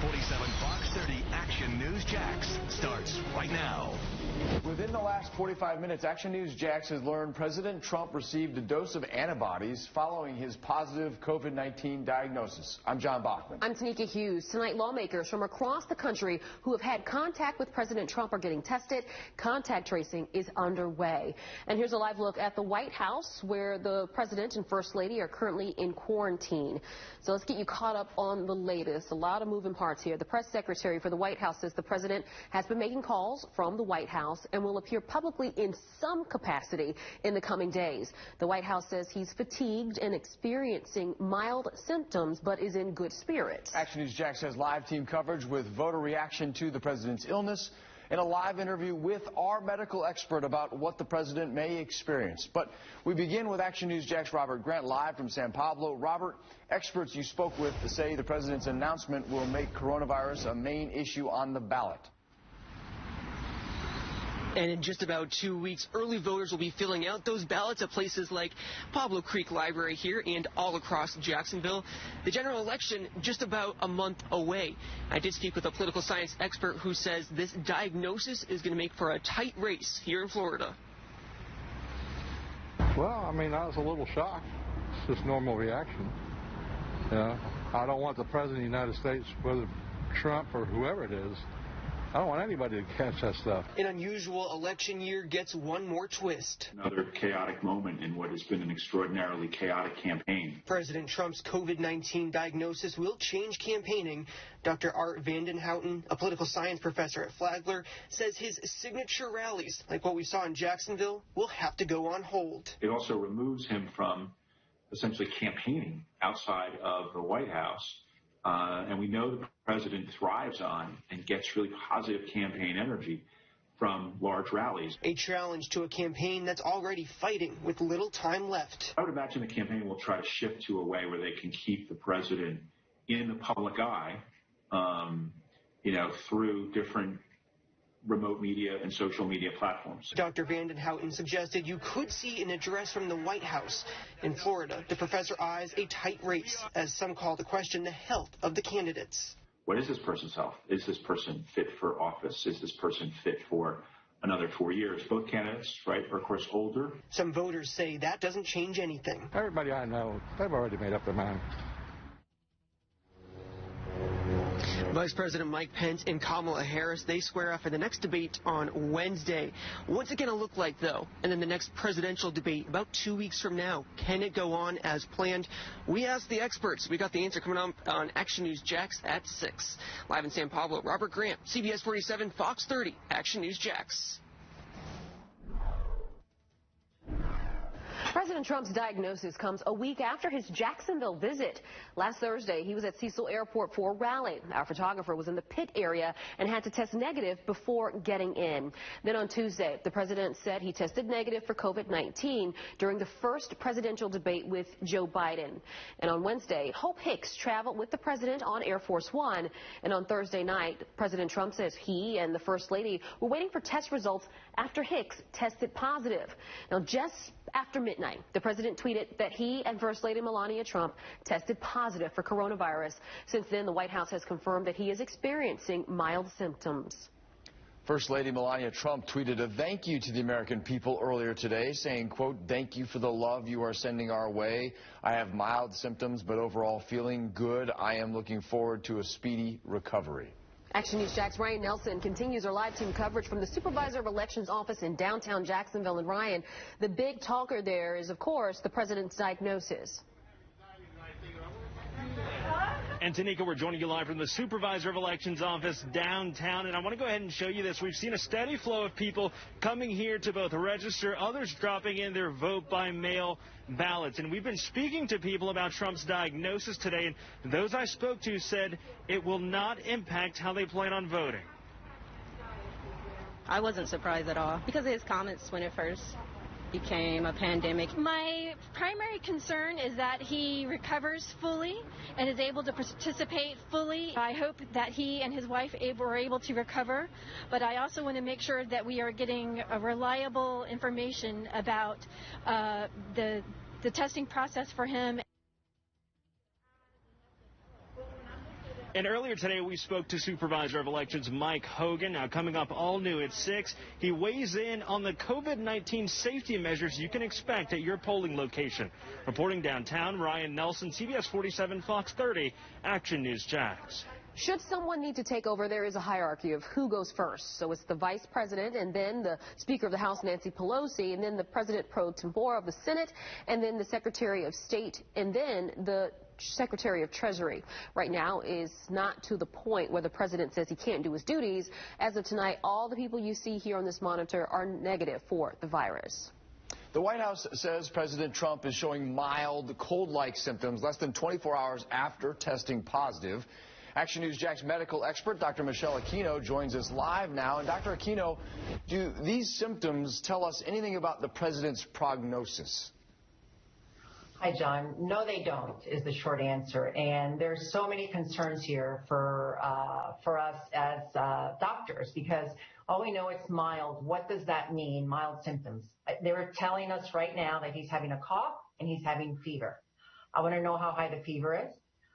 47 Fox 30 Action News Jax starts right now. Within the last 45 minutes, Action News Jax has learned President Trump received a dose of antibodies following his positive COVID-19 diagnosis. I'm John Bachman. I'm Tanika Hughes. Tonight, lawmakers from across the country who have had contact with President Trump are getting tested. Contact tracing is underway. And here's a live look at the White House, where the President and First Lady are currently in quarantine. So let's get you caught up on the latest. A lot of moving parts here. The press secretary for the White House says the President has been making calls from the White House and will appear publicly in some capacity in the coming days. The White House says he's fatigued and experiencing mild symptoms, but is in good spirits. Action News Jax has live team coverage with voter reaction to the President's illness and a live interview with our medical expert about what the President may experience. But we begin with Action News Jax Robert Grant live from San Pablo. Robert, experts you spoke with say the President's announcement will make coronavirus a main issue on the ballot. And in just about 2 weeks, early voters will be filling out those ballots at places like Pablo Creek Library here and all across Jacksonville. The general election just about a month away. I did speak with a political science expert who says this diagnosis is going to make for a tight race here in Florida. Well, I mean, I was a little shocked. It's just normal reaction. Yeah, I don't want the President of the United States, whether Trump or whoever it is, I don't want anybody to catch that stuff. An unusual election year gets one more twist. Another chaotic moment in what has been an extraordinarily chaotic campaign. President Trump's COVID-19 diagnosis will change campaigning. Dr. Art Vandenhouten, a political science professor at Flagler, says his signature rallies, like what we saw in Jacksonville, will have to go on hold. It also removes him from essentially campaigning outside of the White House. And we know the president thrives on and gets really positive campaign energy from large rallies. A challenge to a campaign that's already fighting with little time left. I would imagine the campaign will try to shift to a way where they can keep the president in the public eye, through different remote media and social media platforms. Dr. Vandenhouten suggested you could see an address from the White House. In Florida, the professor eyes a tight race, as some call to question the health of the candidates. What is this person's health? Is this person fit for office? Is this person fit for another 4 years? Both candidates, right, are of course older. Some voters say that doesn't change anything. Everybody I know, they've already made up their mind. Vice President Mike Pence and Kamala Harris, they square off in the next debate on Wednesday. What's it going to look like, though? And then the next presidential debate about 2 weeks from now. Can it go on as planned? We asked the experts. We got the answer coming up on Action News Jax at 6. Live in San Pablo, Robert Grant, CBS 47, Fox 30, Action News Jax. President Trump's diagnosis comes a week after his Jacksonville visit. Last Thursday, he was at Cecil Airport for a rally. Our photographer was in the pit area and had to test negative before getting in. Then on Tuesday, the president said he tested negative for COVID-19 during the first presidential debate with Joe Biden. And on Wednesday, Hope Hicks traveled with the president on Air Force One. And on Thursday night, President Trump says he and the First Lady were waiting for test results after Hicks tested positive. Now, just after midnight, the president tweeted that he and First Lady Melania Trump tested positive for coronavirus. Since then, the White House has confirmed that he is experiencing mild symptoms. First Lady Melania Trump tweeted a thank you to the American people earlier today, saying, quote, "Thank you for the love you are sending our way. I have mild symptoms, but overall feeling good. I am looking forward to a speedy recovery." Action News Jax Ryan Nelson continues our live team coverage from the Supervisor of Elections office in downtown Jacksonville. And Ryan, the big talker there is, of course, the president's diagnosis. And Tanika, we're joining you live from the Supervisor of Elections office downtown, and I want to go ahead and show you this. We've seen a steady flow of people coming here to both register, others dropping in their vote-by-mail ballots. And we've been speaking to people about Trump's diagnosis today, and those I spoke to said it will not impact how they plan on voting. I wasn't surprised at all because of his comments when it first became a pandemic. My primary concern is that he recovers fully and is able to participate fully. I hope that he and his wife are able to recover, but I also want to make sure that we are getting reliable information about the testing process for him. And earlier today, we spoke to Supervisor of Elections Mike Hogan. Now, coming up all new at 6, he weighs in on the COVID-19 safety measures you can expect at your polling location. Reporting downtown, Ryan Nelson, CBS 47 Fox 30, Action News Jax. Should someone need to take over, there is a hierarchy of who goes first. So it's the vice president, and then the Speaker of the House, Nancy Pelosi, and then the president pro tempore of the Senate, and then the Secretary of State, and then the Secretary of Treasury. Right now is not to the point where the president says he can't do his duties. As of tonight, all the people you see here on this monitor are negative for the virus. The White House says President Trump is showing mild cold-like symptoms less than 24 hours after testing positive. Action News Jax medical expert Dr. Michelle Aquino joins us live now. And Dr. Aquino, do these symptoms tell us anything about the president's prognosis? Hi, John. No, they don't, is the short answer. And there's so many concerns here for us as doctors, because all we know it's mild. What does that mean, mild symptoms? They're telling us right now that he's having a cough and he's having fever. I want to know how high the fever is.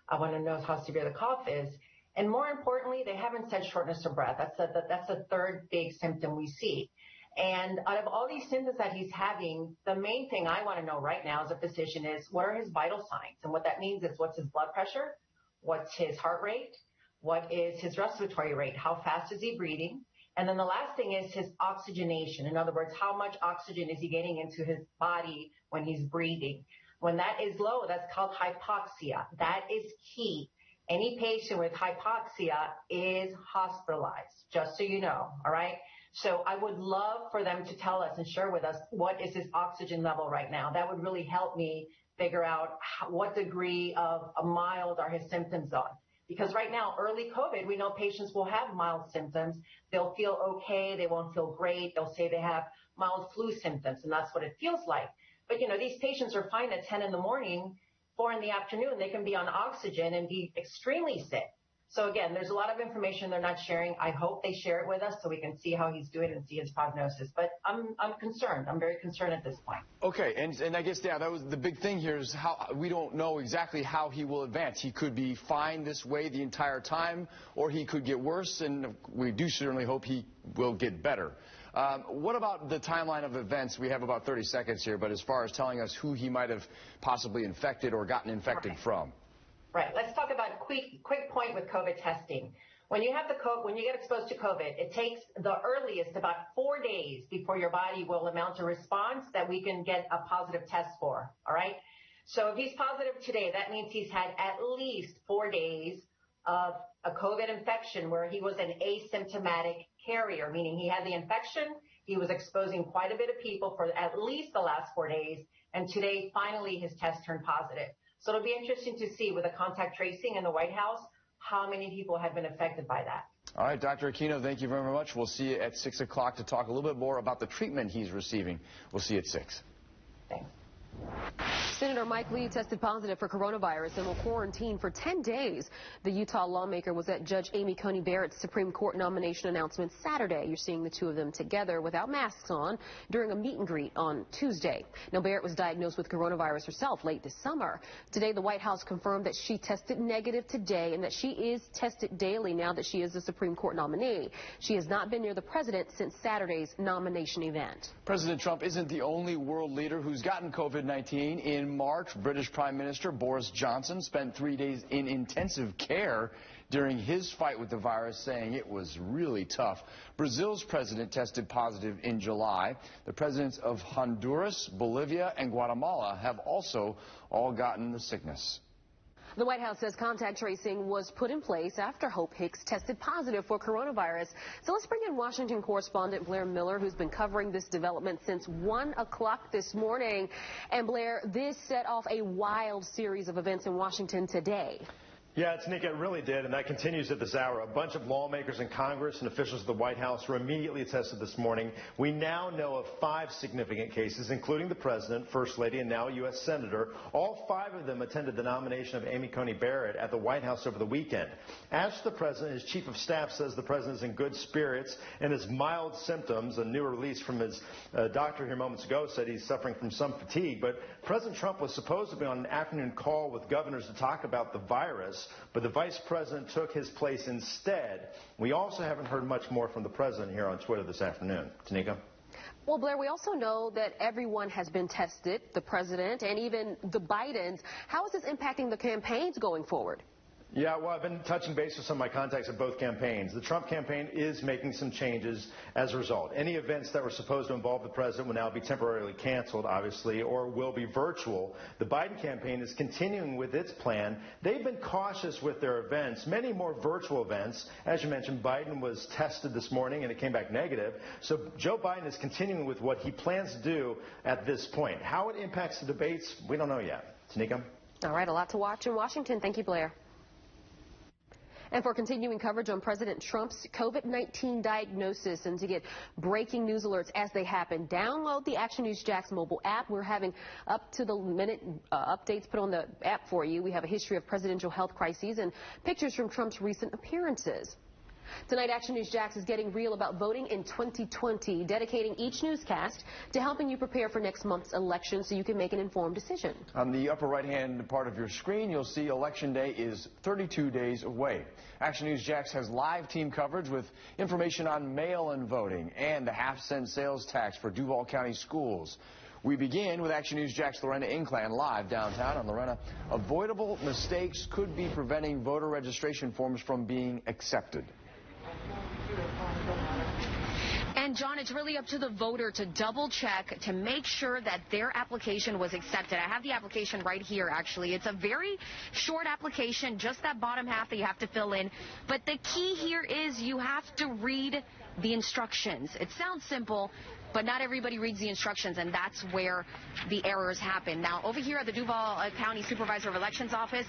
I want to know how severe the cough is. And more importantly, they haven't said shortness of breath. That's a third big symptom we see. And out of all these symptoms that he's having, the main thing I want to know right now as a physician is what are his vital signs? And what that means is what's his blood pressure? What's his heart rate? What is his respiratory rate? How fast is he breathing? And then the last thing is his oxygenation. In other words, how much oxygen is he getting into his body when he's breathing? When that is low, that's called hypoxia. That is key. Any patient with hypoxia is hospitalized, just so you know, all right? So I would love for them to tell us and share with us what is his oxygen level right now. That would really help me figure out what degree of mild are his symptoms on. Because right now, early COVID, we know patients will have mild symptoms. They'll feel okay. They won't feel great. They'll say they have mild flu symptoms, and that's what it feels like. But, you know, these patients are fine at 10 in the morning, 4 in the afternoon. They can be on oxygen and be extremely sick. So, again, there's a lot of information they're not sharing. I hope they share it with us so we can see how he's doing and see his prognosis. But I'm concerned. I'm very concerned at this point. Okay, and I guess, yeah, that was the big thing here is how we don't know exactly how he will advance. He could be fine this way the entire time, or he could get worse, and we do certainly hope he will get better. What about the timeline of events? We have about 30 seconds here, but as far as telling us who he might have possibly infected or gotten infected from. Right. Let's talk about a quick point with COVID testing. When you get exposed to COVID, it takes the earliest about 4 days before your body will mount a response that we can get a positive test for. All right. So if he's positive today, that means he's had at least 4 days of a COVID infection where he was an asymptomatic carrier, meaning he had the infection, he was exposing quite a bit of people for at least the last 4 days, and today, finally, his test turned positive. So it'll be interesting to see with the contact tracing in the White House how many people have been affected by that. All right, Dr. Aquino, thank you very much. We'll see you at 6 o'clock to talk a little bit more about the treatment he's receiving. We'll see you at 6. Thanks. Senator Mike Lee tested positive for coronavirus and will quarantine for 10 days. The Utah lawmaker was at Judge Amy Coney Barrett's Supreme Court nomination announcement Saturday. You're seeing the two of them together without masks on during a meet and greet on Tuesday. Now, Barrett was diagnosed with coronavirus herself late this summer. Today, the White House confirmed that she tested negative today and that she is tested daily now that she is the Supreme Court nominee. She has not been near the president since Saturday's nomination event. President Trump isn't the only world leader who's gotten COVID-19. In March, British Prime Minister Boris Johnson spent 3 days in intensive care during his fight with the virus, saying it was really tough. Brazil's president tested positive in July. The presidents of Honduras, Bolivia, and Guatemala have also all gotten the sickness. The White House says contact tracing was put in place after Hope Hicks tested positive for coronavirus. So let's bring in Washington correspondent Blair Miller, who's been covering this development since 1 o'clock this morning. And Blair, this set off a wild series of events in Washington today. Yeah, it's Nick, it really did, and that continues at this hour. A bunch of lawmakers in Congress and officials of the White House were immediately tested this morning. We now know of 5 significant cases, including the president, first lady, and now a U.S. senator. All 5 of them attended the nomination of Amy Coney Barrett at the White House over the weekend. As for the president, his chief of staff says the president is in good spirits and his mild symptoms. A new release from his doctor here moments ago said he's suffering from some fatigue. But President Trump was supposed to be on an afternoon call with governors to talk about the virus. course, but the vice president took his place instead. We also haven't heard much more from the president here on Twitter this afternoon. Tanika? Well, Blair, we also know that everyone has been tested, the president and even the Bidens. How is this impacting the campaigns going forward? Yeah, well, I've been touching base with some of my contacts at both campaigns. The Trump campaign is making some changes as a result. Any events that were supposed to involve the president will now be temporarily canceled, obviously, or will be virtual. The Biden campaign is continuing with its plan. They've been cautious with their events, many more virtual events. As you mentioned, Biden was tested this morning and it came back negative. So Joe Biden is continuing with what he plans to do at this point. How it impacts the debates, we don't know yet. Tanika? All right, a lot to watch in Washington. Thank you, Blair. And for continuing coverage on President Trump's COVID-19 diagnosis and to get breaking news alerts as they happen, download the Action News Jax mobile app. We're having up-to-the-minute updates put on the app for you. We have a history of presidential health crises and pictures from Trump's recent appearances. Tonight, Action News Jax is getting real about voting in 2020, dedicating each newscast to helping you prepare for next month's election so you can make an informed decision. On the upper right-hand part of your screen, you'll see Election Day is 32 days away. Action News Jax has live team coverage with information on mail-in voting and the half-cent sales tax for Duval County schools. We begin with Action News Jax Lorena Inclan live downtown. And Lorena, avoidable mistakes could be preventing voter registration forms from being accepted. And, John, it's really up to the voter to double check to make sure that their application was accepted. I have the application right here, actually. It's a very short application, just that bottom half that you have to fill in. But the key here is you have to read the instructions. It sounds simple, but not everybody reads the instructions, and that's where the errors happen. Now, over here at the Duval County Supervisor of Elections office,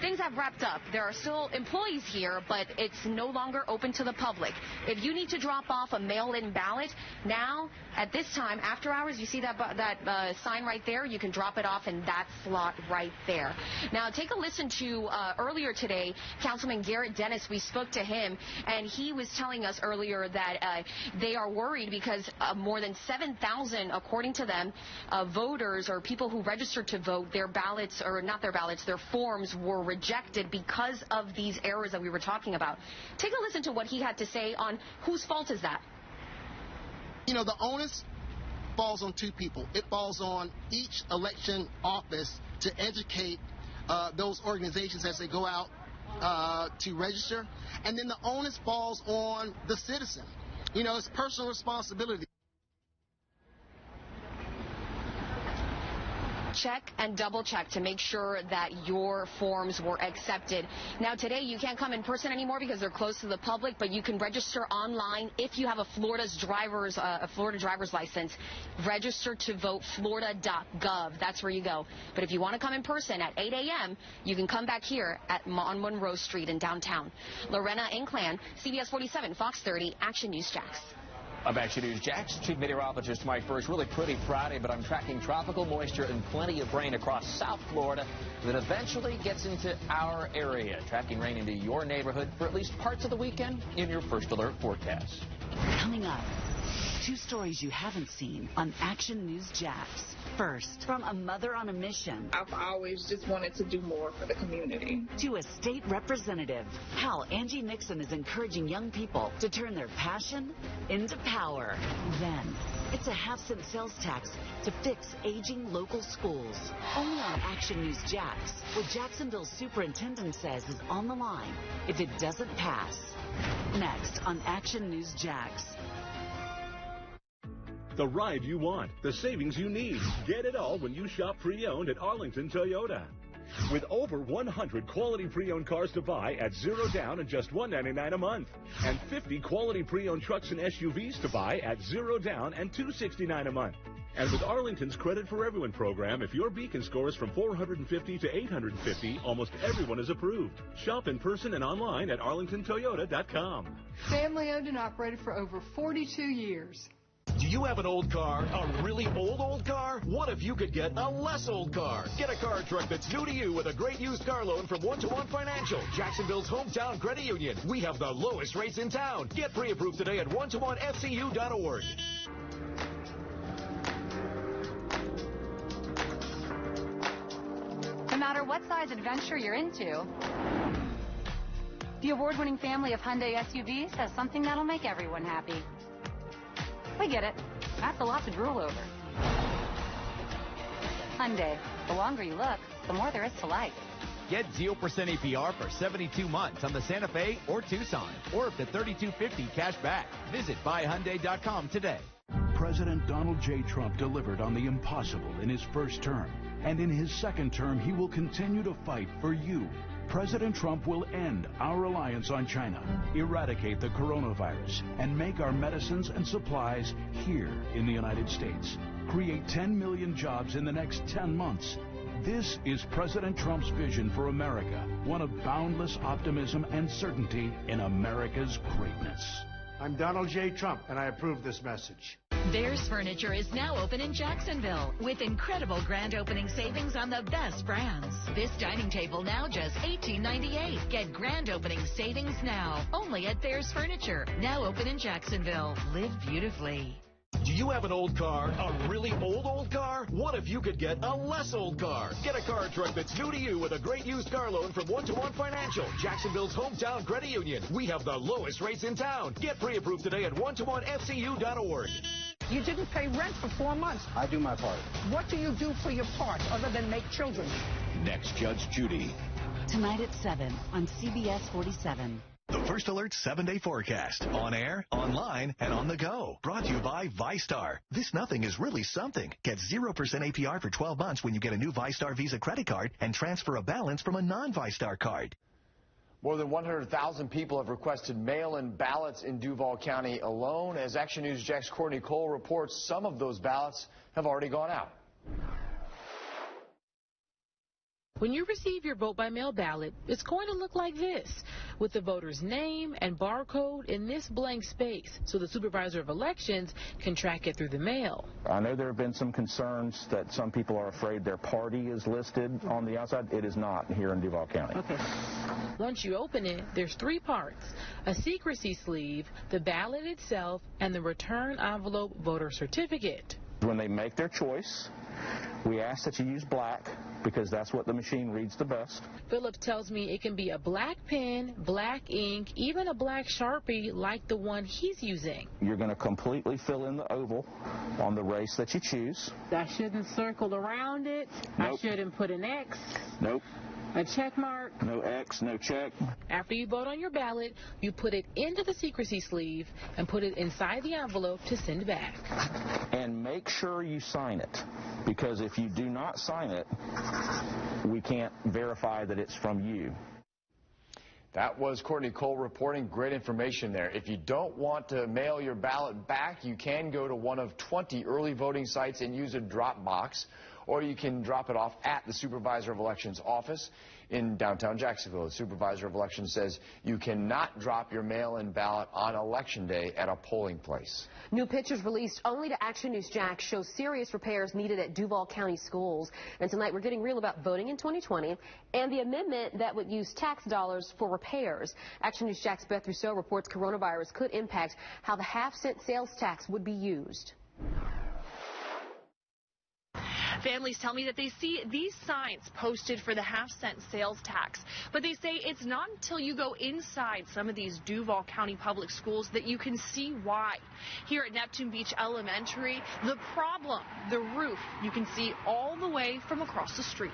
things have wrapped up. There are still employees here, but it's no longer open to the public. If you need to drop off a mail-in ballot, now, at this time, after hours, you see that sign right there? You can drop it off in that slot right there. Now, take a listen to earlier today, Councilman Garrett Dennis. We spoke to him, and he was telling us earlier that they are worried because more than 7,000, according to them, voters or people who registered to vote, their ballots, or not their ballots, their forms were rejected because of these errors that we were talking about. Take a listen to what he had to say on whose fault is that. You know, the onus falls on two people. It falls on each election office to educate those organizations as they go out to register. And then the onus falls on the citizen. You know, it's personal responsibility. Check and double check to make sure that your forms were accepted. Now, today you can't come in person anymore because they're closed to the public, but you can register online if you have a Florida driver's license. Register to vote florida.gov. That's where you go. But if you want to come in person at 8 a.m., you can come back here on Monroe Street in downtown. Lorena Inclan, CBS 47, Fox 30, Action News Jax. I'm Action News Jax, Chief Meteorologist Mike First. Really pretty Friday, but I'm tracking tropical moisture and plenty of rain across South Florida that eventually gets into our area. Tracking rain into your neighborhood for at least parts of the weekend in your First Alert forecast. Coming up, two stories you haven't seen on Action News Jax. First, from a mother on a mission. I've always just wanted to do more for the community. To a state representative, how Angie Nixon is encouraging young people to turn their passion into power. Then, it's a half-cent sales tax to fix aging local schools. Only on Action News Jax, what Jacksonville's superintendent says is on the line if it doesn't pass. Next on Action News Jax. The ride you want, the savings you need. Get it all when you shop pre-owned at Arlington Toyota. With over 100 quality pre-owned cars to buy at $0 down and just $199 a month. And 50 quality pre-owned trucks and SUVs to buy at $0 down and $269 a month. And with Arlington's Credit for Everyone program, if your Beacon score is from 450 to 850, almost everyone is approved. Shop in person and online at arlingtontoyota.com. Family owned and operated for over 42 years. Do you have an old car? A really old car? What if you could get a less old car? Get a car truck that's new to you with a great used car loan from 1-to-1 Financial, Jacksonville's hometown credit union. We have the lowest rates in town. Get pre-approved today at 1-to-1fcu.org. No matter what size adventure you're into, The award-winning family of Hyundai SUVs has something that'll make everyone happy. We get it. That's a lot to drool over. Hyundai. The longer you look, the more there is to like. Get 0% APR for 72 months on the Santa Fe or Tucson, or up to $3,250 cash back. Visit buyhyundai.com today. President Donald J. Trump delivered on the impossible in his first term, and in his second term, he will continue to fight for you. President Trump will end our reliance on China, eradicate the coronavirus, and make our medicines and supplies here in the United States. Create 10 million jobs in the next 10 months. This is President Trump's vision for America, one of boundless optimism and certainty in America's greatness. I'm Donald J. Trump, and I approve this message. Bears Furniture is now open in Jacksonville with incredible grand opening savings on the best brands. This dining table now just $18.98. Get grand opening savings now, only at Bears Furniture, now open in Jacksonville. Live beautifully. Do you have an old car? A really old car? What if you could get a less old car? Get a car truck that's new to you with a great used car loan from One-to-One Financial, Jacksonville's hometown credit union. We have the lowest rates in town. Get pre-approved today at one-to-one-fcu.org. You didn't pay rent for 4 months. I do my part. What do you do for your part other than make children? Next, Judge Judy. Tonight at 7 on CBS 47. The First Alert 7-day forecast. On air, online, and on the go. Brought to you by ViStar. This nothing is really something. Get 0% APR for 12 months when you get a new ViStar Visa credit card and transfer a balance from a non-ViStar card. More than 100,000 people have requested mail-in ballots in Duval County alone. As Action News Jack's Courtney Cole reports, some of those ballots have already gone out. When you receive your vote-by-mail ballot, it's going to look like this, with the voter's name and barcode in this blank space, so the supervisor of elections can track it through the mail. I know there have been some concerns that some people are afraid their party is listed on the outside. It is not here in Duval County. Okay. Once you open it, there's 3 parts: a secrecy sleeve, the ballot itself, and the return envelope voter certificate. When they make their choice, we ask that you use black because that's what the machine reads the best. Phillips tells me it can be a black pen, black ink, even a black Sharpie like the one he's using. You're going to completely fill in the oval on the race that you choose. I shouldn't circle around it. Nope. I shouldn't put an X. Nope. A check mark. No X, no check. After you vote on your ballot, you put it into the secrecy sleeve and put it inside the envelope to send back. And make sure you sign it, because if you do not sign it, we can't verify that it's from you. That was Courtney Cole reporting. Great information there. If you don't want to mail your ballot back, you can go to one of 20 early voting sites and use a drop box, or you can drop it off at the Supervisor of Elections office in downtown Jacksonville. The Supervisor of Elections says you cannot drop your mail-in ballot on Election Day at a polling place. New pictures released only to Action News Jax show serious repairs needed at Duval County schools. And tonight we're getting real about voting in 2020 and the amendment that would use tax dollars for repairs. Action News Jax Beth Rousseau reports coronavirus could impact how the half-cent sales tax would be used. Families tell me that they see these signs posted for the half-cent sales tax, but they say it's not until you go inside some of these Duval County public schools that you can see why. Here at Neptune Beach Elementary, the problem, the roof, you can see all the way from across the street.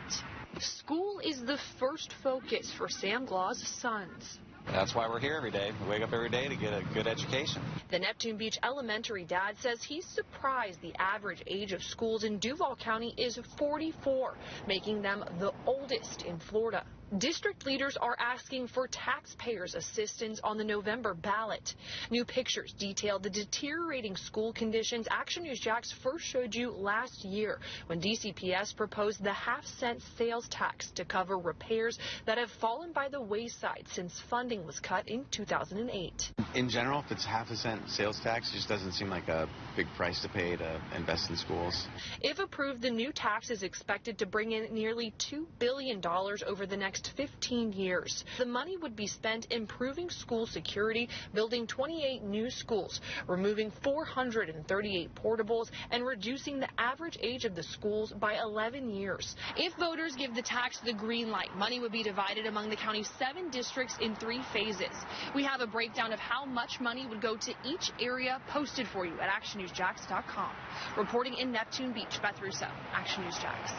School is the first focus for Sam Glaw's sons. That's why we're here every day. We wake up every day to get a good education. The Neptune Beach Elementary dad says he's surprised the average age of schools in Duval County is 44, making them the oldest in Florida. District leaders are asking for taxpayers' assistance on the November ballot. New pictures detail the deteriorating school conditions Action News Jax first showed you last year when DCPS proposed the half-cent sales tax to cover repairs that have fallen by the wayside since funding was cut in 2008. In general, if it's half a cent sales tax, it just doesn't seem like a big price to pay to invest in schools. If approved, the new tax is expected to bring in nearly $2 billion over the next next 15 years. The money would be spent improving school security, building 28 new schools, removing 438 portables, and reducing the average age of the schools by 11 years. If voters give the tax the green light, money would be divided among the county's 7 districts in 3 phases. We have a breakdown of how much money would go to each area posted for you at actionnewsjax.com. Reporting in Neptune Beach, Beth Russo, Action News Jax.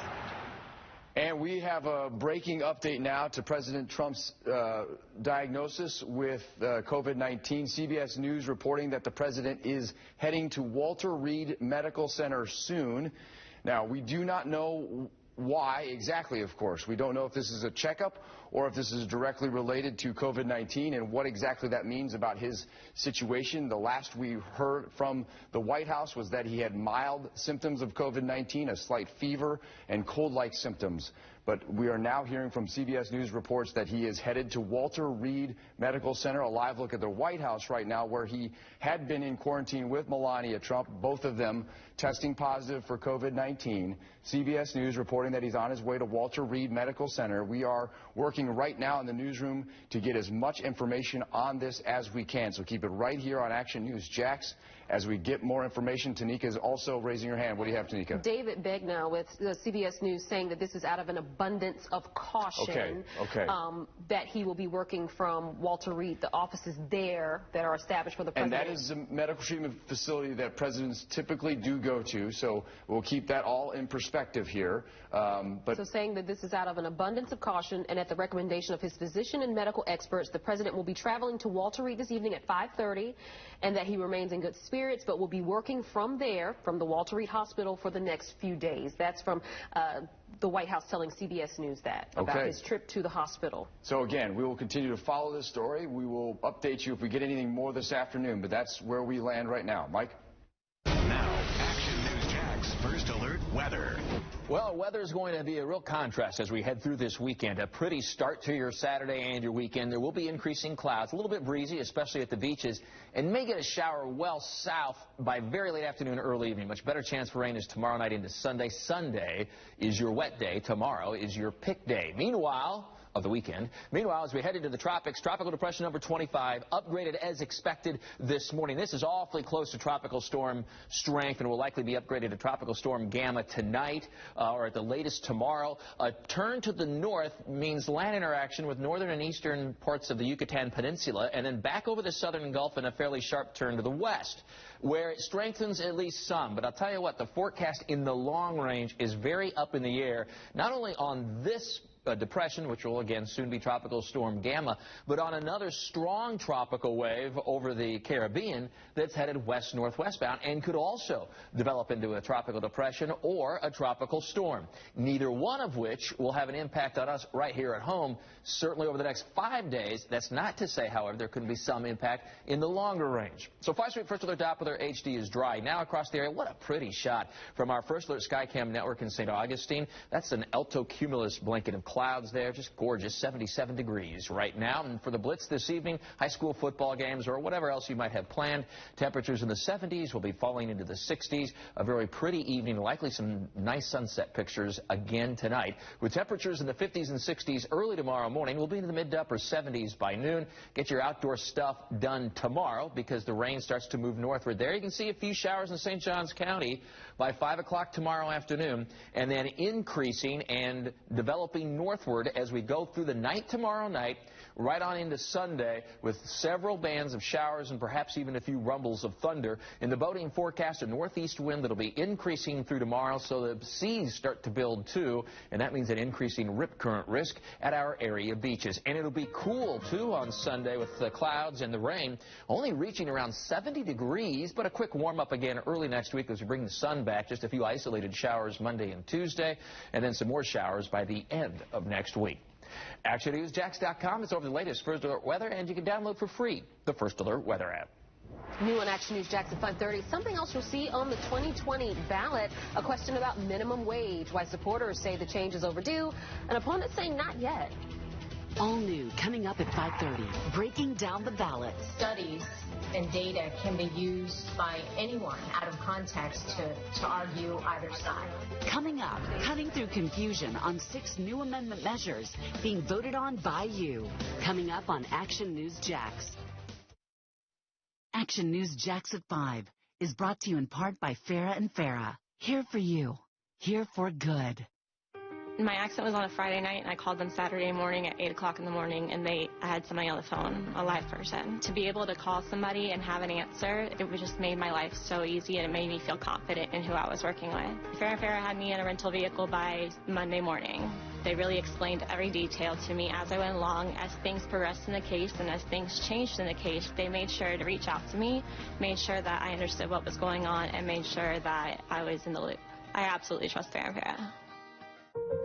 And we have a breaking update now to President Trump's diagnosis with COVID-19. CBS News reporting that the president is heading to Walter Reed Medical Center soon. Now, we do not know why exactly, of course. We don't know if this is a checkup or if this is directly related to COVID-19 and what exactly that means about his situation. The last we heard from the White House was that he had mild symptoms of COVID-19, a slight fever and cold-like symptoms. But we are now hearing from CBS News reports that he is headed to Walter Reed Medical Center. A live look at the White House right now, where he had been in quarantine with Melania Trump, both of them testing positive for COVID-19. CBS News reporting that he's on his way to Walter Reed Medical Center. We are working right now in the newsroom to get as much information on this as we can. So keep it right here on Action News Jax as we get more information. Tanika is also raising her hand. What do you have, Tanika? David Begnaud with CBS News saying that this is out of an abundance of caution. Okay. That he will be working from Walter Reed, the offices there that are established for the president. And that is a medical treatment facility that presidents typically do go to, so we'll keep that all in perspective here. So saying that this is out of an abundance of caution and at the recommendation of his physician and medical experts, the president will be traveling to Walter Reed this evening at 5:30, and that he remains in good spirits, but will be working from there, from the Walter Reed Hospital, for the next few days. That's from the White House telling CBS News that about his trip to the hospital. So again, we will continue to follow this story. We will update you if we get anything more this afternoon, but that's where we land right now. Mike? Now, Action News Jax First Alert Weather. Well, weather is going to be a real contrast as we head through this weekend. A pretty start to your Saturday and your weekend. There will be increasing clouds, a little bit breezy, especially at the beaches, and may get a shower well south by very late afternoon, early evening. Much better chance for rain is tomorrow night into Sunday. Sunday is your wet day. Tomorrow is your pick day. Meanwhile, of the weekend. Meanwhile, as we head into the tropics, tropical depression number 25 upgraded as expected this morning. This is awfully close to tropical storm strength and will likely be upgraded to tropical storm Gamma tonight or at the latest tomorrow. A turn to the north means land interaction with northern and eastern parts of the Yucatan Peninsula, and then back over the southern Gulf in a fairly sharp turn to the west, where it strengthens at least some. But I'll tell you what, the forecast in the long range is very up in the air, not only on this depression, which will again soon be tropical storm Gamma, but on another strong tropical wave over the Caribbean that's headed west-northwest bound and could also develop into a tropical depression or a tropical storm, neither one of which will have an impact on us right here at home, certainly over the next 5 days. That's not to say, however, there couldn't be some impact in the longer range. So 5 Street First Alert Doppler HD is dry now across the area. What a pretty shot from our First Alert Skycam network in St. Augustine. That's an alto-cumulus blanket of clouds there, just gorgeous, 77 degrees right now. And for the Blitz this evening, high school football games or whatever else you might have planned, temperatures in the 70s will be falling into the 60s. A very pretty evening, likely some nice sunset pictures again tonight. With temperatures in the 50s and 60s early tomorrow morning, we'll be in the mid to upper 70s by noon. Get your outdoor stuff done tomorrow because the rain starts to move northward there. You can see a few showers in St. Johns County by 5 o'clock tomorrow afternoon, and then increasing and developing northward as we go through the night tomorrow night, right on into Sunday, with several bands of showers and perhaps even a few rumbles of thunder. In the boating forecast, a northeast wind that'll be increasing through tomorrow, so the seas start to build too, and that means an increasing rip current risk at our area beaches. And it'll be cool too on Sunday with the clouds and the rain, only reaching around 70 degrees, but a quick warm up again early next week as we bring the sun back. Just a few isolated showers Monday and Tuesday, and then some more showers by the end of next week. ActionNewsJax.com is over the latest First Alert weather, and you can download for free the First Alert weather app. New on Action News Jax at 5:30. Something else you'll see on the 2020 ballot, a question about minimum wage, why supporters say the change is overdue, and opponents say not yet. All new, coming up at 5:30. Breaking down the ballots. Studies and data can be used by anyone out of context to argue either side. Coming up, cutting through confusion on 6 new amendment measures being voted on by you. Coming up on Action News Jax. Action News Jax at 5 is brought to you in part by Farah and Farah. Here for you. Here for good. My accident was on a Friday night, and I called them Saturday morning at 8 o'clock in the morning, and I had somebody on the phone, a live person. To be able to call somebody and have an answer, it just made my life so easy, and it made me feel confident in who I was working with. Farah had me in a rental vehicle by Monday morning. They really explained every detail to me as I went along. As things progressed in the case and as things changed in the case, they made sure to reach out to me, made sure that I understood what was going on, and made sure that I was in the loop. I absolutely trust Farah.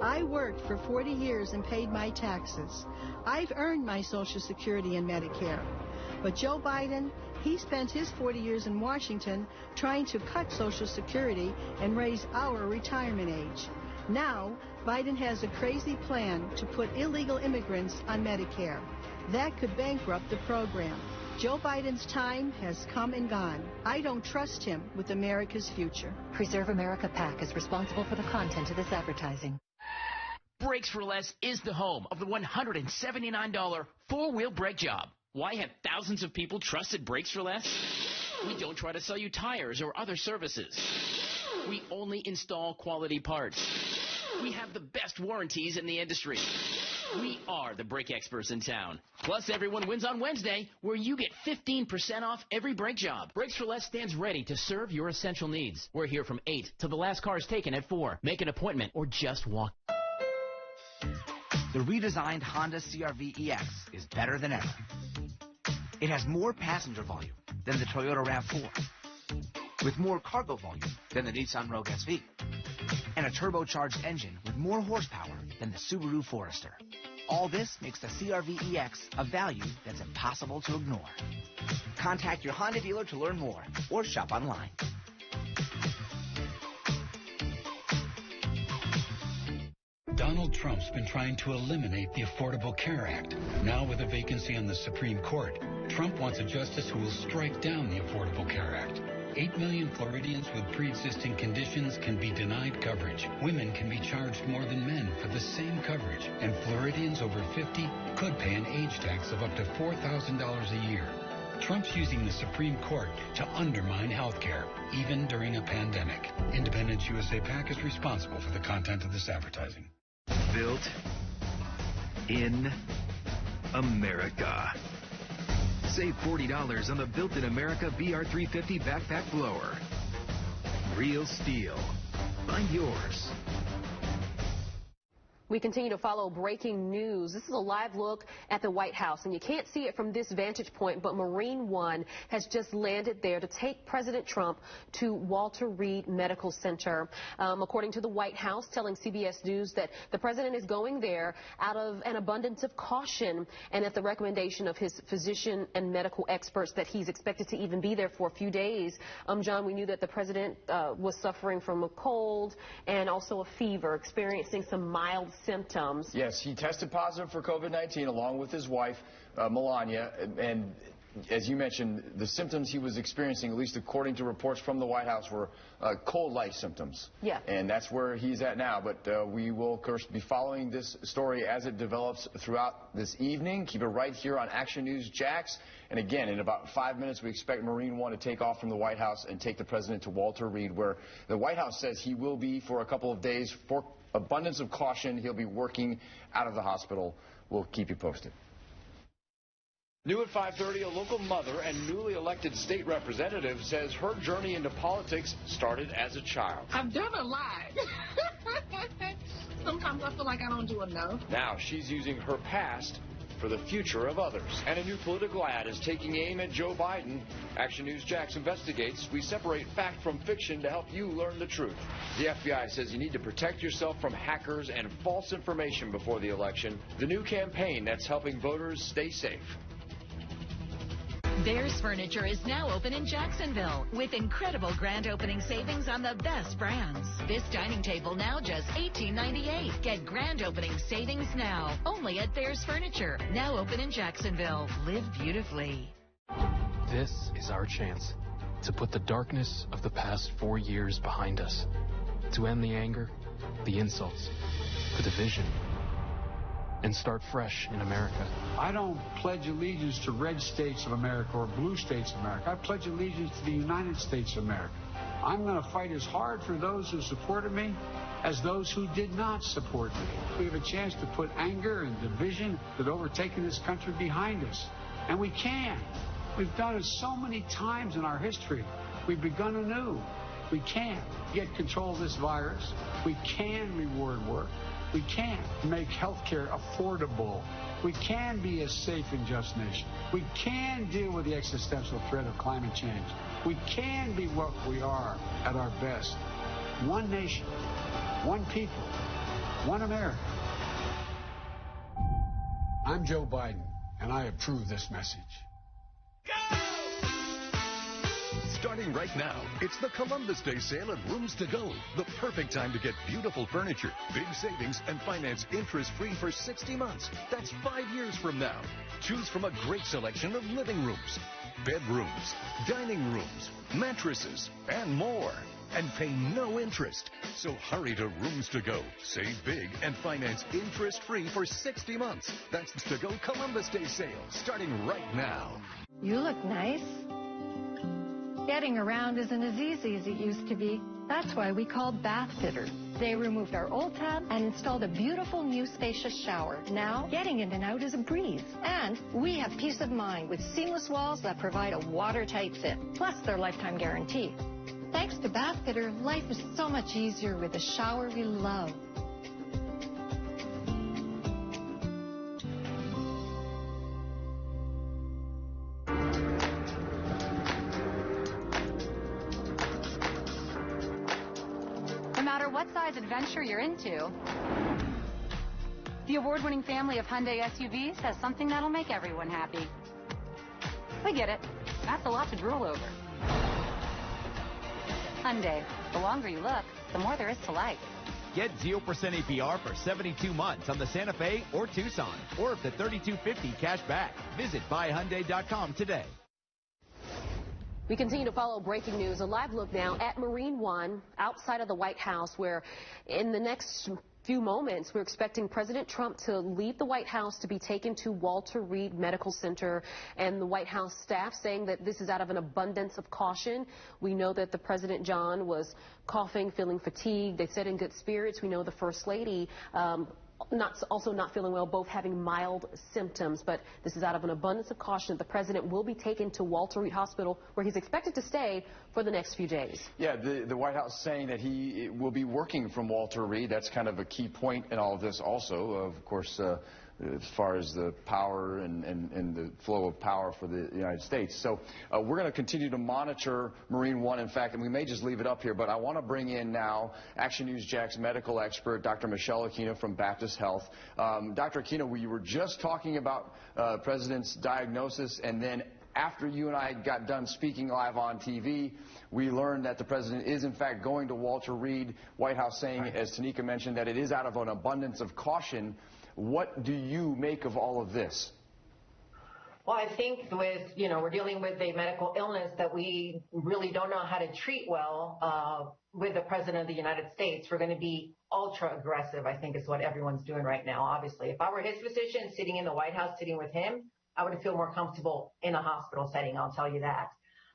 I worked for 40 years and paid my taxes. I've earned my Social Security and Medicare. But Joe Biden, he spent his 40 years in Washington trying to cut Social Security and raise our retirement age. Now, Biden has a crazy plan to put illegal immigrants on Medicare. That could bankrupt the program. Joe Biden's time has come and gone. I don't trust him with America's future. Preserve America PAC is responsible for the content of this advertising. Brakes for Less is the home of the $179 four-wheel brake job. Why have thousands of people trusted Brakes for Less? We don't try to sell you tires or other services. We only install quality parts. We have the best warranties in the industry. We are the brake experts in town. Plus, everyone wins on Wednesday, where you get 15% off every brake job. Brakes for Less stands ready to serve your essential needs. We're here from 8 till the last car is taken at 4. Make an appointment or just walk. The redesigned Honda CR-V EX is better than ever. It has more passenger volume than the Toyota RAV4, with more cargo volume than the Nissan Rogue SV, and a turbocharged engine with more horsepower than the Subaru Forester. All this makes the CR-V EX a value that's impossible to ignore. Contact your Honda dealer to learn more or shop online. Donald Trump's been trying to eliminate the Affordable Care Act. Now with a vacancy on the Supreme Court, Trump wants a justice who will strike down the Affordable Care Act. 8 million Floridians with pre-existing conditions can be denied coverage. Women can be charged more than men for the same coverage. And Floridians over 50 could pay an age tax of up to $4,000 a year. Trump's using the Supreme Court to undermine health care, even during a pandemic. Independence USA PAC is responsible for the content of this advertising. Built in America. Save $40 on the Built in America BR350 backpack blower. Real steel. Find yours. We continue to follow breaking news. This is a live look at the White House, and you can't see it from this vantage point, but Marine One has just landed there to take President Trump to Walter Reed Medical Center. According to the White House, telling CBS News that the president is going there out of an abundance of caution and at the recommendation of his physician and medical experts that he's expected to even be there for a few days. John, we knew that the president was suffering from a cold and also a fever, experiencing some mild symptoms. Yes, he tested positive for COVID-19 along with his wife, Melania, and as you mentioned, the symptoms he was experiencing, at least according to reports from the White House, were cold-like symptoms. Yeah. And that's where he's at now. But we will, of course, be following this story as it develops throughout this evening. Keep it right here on Action News Jax. And again, in about 5 minutes, we expect Marine One to take off from the White House and take the president to Walter Reed, where the White House says he will be for a couple of days. For abundance of caution, he'll be working out of the hospital. We'll keep you posted. New at 5:30, a local mother and newly elected state representative says her journey into politics started as a child. I've done a lot. Sometimes I feel like I don't do enough. Now she's using her past for the future of others. And a new political ad is taking aim at Joe Biden. Action News Jax investigates. We separate fact from fiction to help you learn the truth. The FBI says you need to protect yourself from hackers and false information before the election. The new campaign that's helping voters stay safe. Bears Furniture is now open in Jacksonville with incredible grand opening savings on the best brands. This dining table now just $18.98. Get grand opening savings now only at Bears Furniture, now open in Jacksonville. Live beautifully. This is our chance to put the darkness of the past 4 years behind us, to end the anger, the insults, the division, and start fresh in America. I don't pledge allegiance to red states of America or blue states of America. I pledge allegiance to the United States of America. I'm going to fight as hard for those who supported me as those who did not support me. We have a chance to put anger and division that overtaken this country behind us. And we can. We've done it so many times in our history. We've begun anew. We can get control of this virus. We can reward work. We can make health care affordable. We can be a safe and just nation. We can deal with the existential threat of climate change. We can be what we are at our best. One nation, one people, one America. I'm Joe Biden, and I approve this message. Starting right now, it's the Columbus Day sale at Rooms to Go. The perfect time to get beautiful furniture, big savings, and finance interest-free for 60 months. That's 5 years from now. Choose from a great selection of living rooms, bedrooms, dining rooms, mattresses, and more. And pay no interest. So hurry to Rooms to Go. Save big and finance interest-free for 60 months. That's the Go Columbus Day sale, starting right now. You look nice. Getting around isn't as easy as it used to be. That's why we called Bath Fitter. They removed our old tub and installed a beautiful new spacious shower. Now, getting in and out is a breeze. And we have peace of mind with seamless walls that provide a watertight fit, plus their lifetime guarantee. Thanks to Bath Fitter, life is so much easier with a shower we love. No matter what size adventure you're into, the award-winning family of Hyundai SUVs has something that'll make everyone happy. We get it. That's a lot to drool over. Hyundai. The longer you look, the more there is to like. Get 0% APR for 72 months on the Santa Fe or Tucson, or up to $3,250 cash back. Visit buyhyundai.com today. We continue to follow breaking news. A live look now at Marine One outside of the White House, where in the next few moments we're expecting President Trump to leave the White House to be taken to Walter Reed Medical Center, and the White House staff saying that this is out of an abundance of caution. We know that the President John was coughing, feeling fatigued. They said in good spirits. We know the First Lady also not feeling well, both having mild symptoms. But this is out of an abundance of caution. The president will be taken to Walter Reed Hospital, where he's expected to stay for the next few days. Yeah, the White House saying that he will be working from Walter Reed. That's kind of a key point in all of this also. Of course, as far as the power and the flow of power for the United States. So we're going to continue to monitor Marine One, in fact, and we may just leave it up here, but I want to bring in now Action News Jack's medical expert, Dr. Michelle Aquino from Baptist Health. Dr. Aquino, we were just talking about President's diagnosis, and then after you and I got done speaking live on TV, we learned that the President is, in fact, going to Walter Reed. White House saying, as Tanika mentioned, that it is out of an abundance of caution. What do you make of all of this? Well, I think we're dealing with a medical illness that we really don't know how to treat well with the President of the United States. We're going to be ultra aggressive, I think, is what everyone's doing right now, obviously. If I were his physician sitting in the White House, sitting with him, I would feel more comfortable in a hospital setting, I'll tell you that.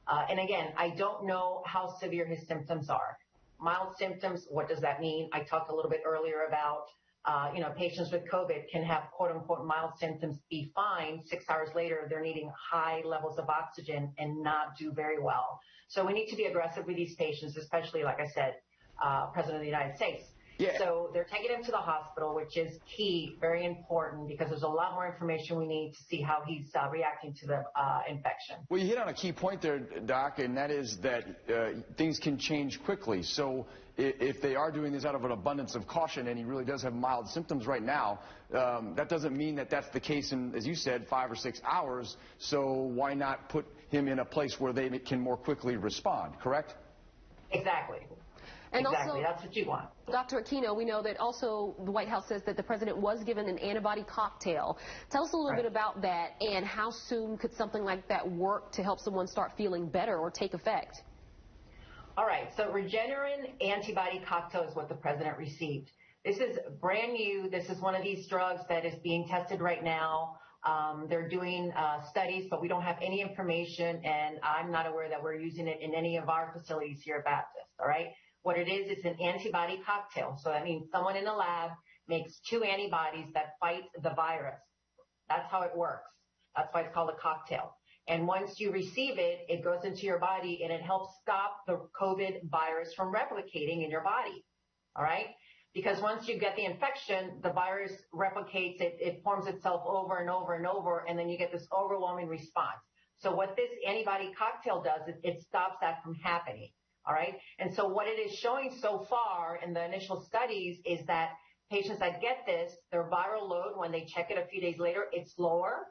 And again, I don't know how severe his symptoms are. Mild symptoms, what does that mean? I talked a little bit earlier about patients with COVID can have quote-unquote mild symptoms, be fine. 6 hours later, they're needing high levels of oxygen and not do very well. So we need to be aggressive with these patients, especially, like I said, President of the United States. Yeah. So they're taking him to the hospital, which is key, very important, because there's a lot more information we need to see how he's reacting to the infection. Well, you hit on a key point there, Doc, and that is that things can change quickly. So if they are doing this out of an abundance of caution, and he really does have mild symptoms right now, that doesn't mean that that's the case in, as you said, 5 or 6 hours. So why not put him in a place where they can more quickly respond, correct? Exactly. And exactly, also, that's what you want. Dr. Aquino, we know that also the White House says that the president was given an antibody cocktail. Tell us a little bit about that, and how soon could something like that work to help someone start feeling better or take effect? All right, so Regeneron antibody cocktail is what the president received. This is brand new. This is one of these drugs that is being tested right now. They're doing studies, but we don't have any information, and I'm not aware that we're using it in any of our facilities here at Baptist, all right? What it is, it's an antibody cocktail. So that means someone in the lab makes 2 antibodies that fight the virus. That's how it works. That's why it's called a cocktail. And once you receive it, it goes into your body, and it helps stop the COVID virus from replicating in your body, all right? Because once you get the infection, the virus replicates, it forms itself over and over and over, and then you get this overwhelming response. So what this antibody cocktail does is it stops that from happening. All right. And so what it is showing so far in the initial studies is that patients that get this, their viral load, when they check it a few days later, it's lower.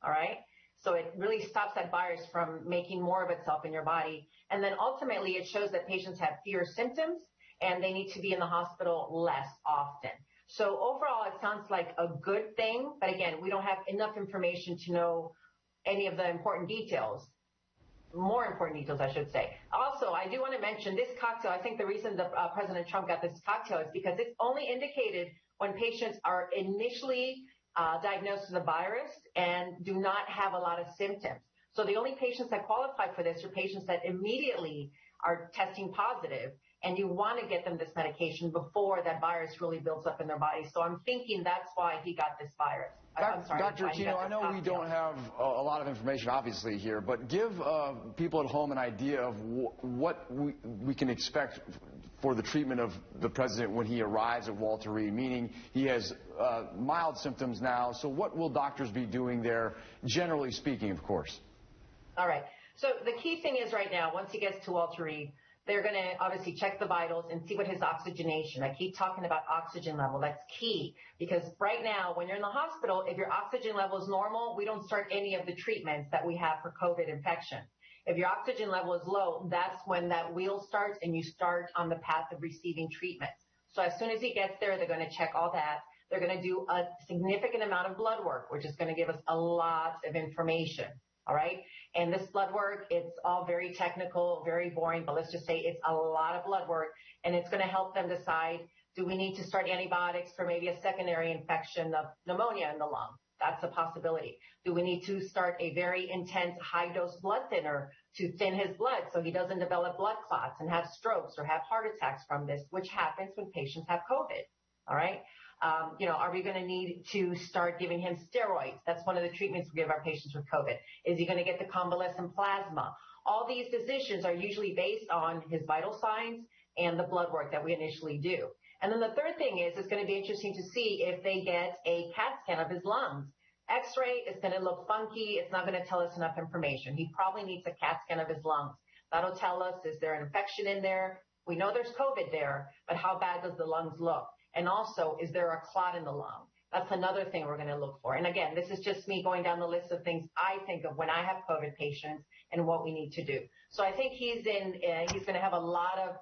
All right. So it really stops that virus from making more of itself in your body. And then ultimately it shows that patients have fewer symptoms and they need to be in the hospital less often. So overall, it sounds like a good thing. But again, we don't have enough information to know any of the important details. More important details, I should say. Also, I do want to mention this cocktail. I think the reason that President Trump got this cocktail is because it's only indicated when patients are initially diagnosed with the virus and do not have a lot of symptoms. So the only patients that qualify for this are patients that immediately are testing positive, and you want to get them this medication before that virus really builds up in their body. So I'm thinking that's why he got this virus. I'm sorry, Dr. Aquino, I know we don't have a lot of information, obviously, here, but give people at home an idea of what we can expect for the treatment of the president when he arrives at Walter Reed, meaning he has mild symptoms now. So what will doctors be doing there, generally speaking, of course? All right. So the key thing is right now, once he gets to Walter Reed, they're going to obviously check the vitals and see what his oxygenation. I keep talking about oxygen level. That's key, because right now, when you're in the hospital, if your oxygen level is normal, we don't start any of the treatments that we have for COVID infection. If your oxygen level is low, that's when that wheel starts and you start on the path of receiving treatment. So as soon as he gets there, they're going to check all that. They're going to do a significant amount of blood work, which is going to give us a lot of information. All right. And this blood work, it's all very technical, very boring, but let's just say it's a lot of blood work, and it's going to help them decide, do we need to start antibiotics for maybe a secondary infection of pneumonia in the lung? That's a possibility. Do we need to start a very intense high-dose blood thinner to thin his blood so he doesn't develop blood clots and have strokes or have heart attacks from this, which happens when patients have COVID? All right. Are we going to need to start giving him steroids? That's one of the treatments we give our patients with COVID. Is he going to get the convalescent plasma? All these decisions are usually based on his vital signs and the blood work that we initially do. And then the third thing is, it's going to be interesting to see if they get a CAT scan of his lungs. X-ray is going to look funky. It's not going to tell us enough information. He probably needs a CAT scan of his lungs. That'll tell us, is there an infection in there? We know there's COVID there, but how bad does the lungs look? And also, is there a clot in the lung? That's another thing we're going to look for. And again, this is just me going down the list of things I think of when I have COVID patients and what we need to do. So I think he's going to have a lot of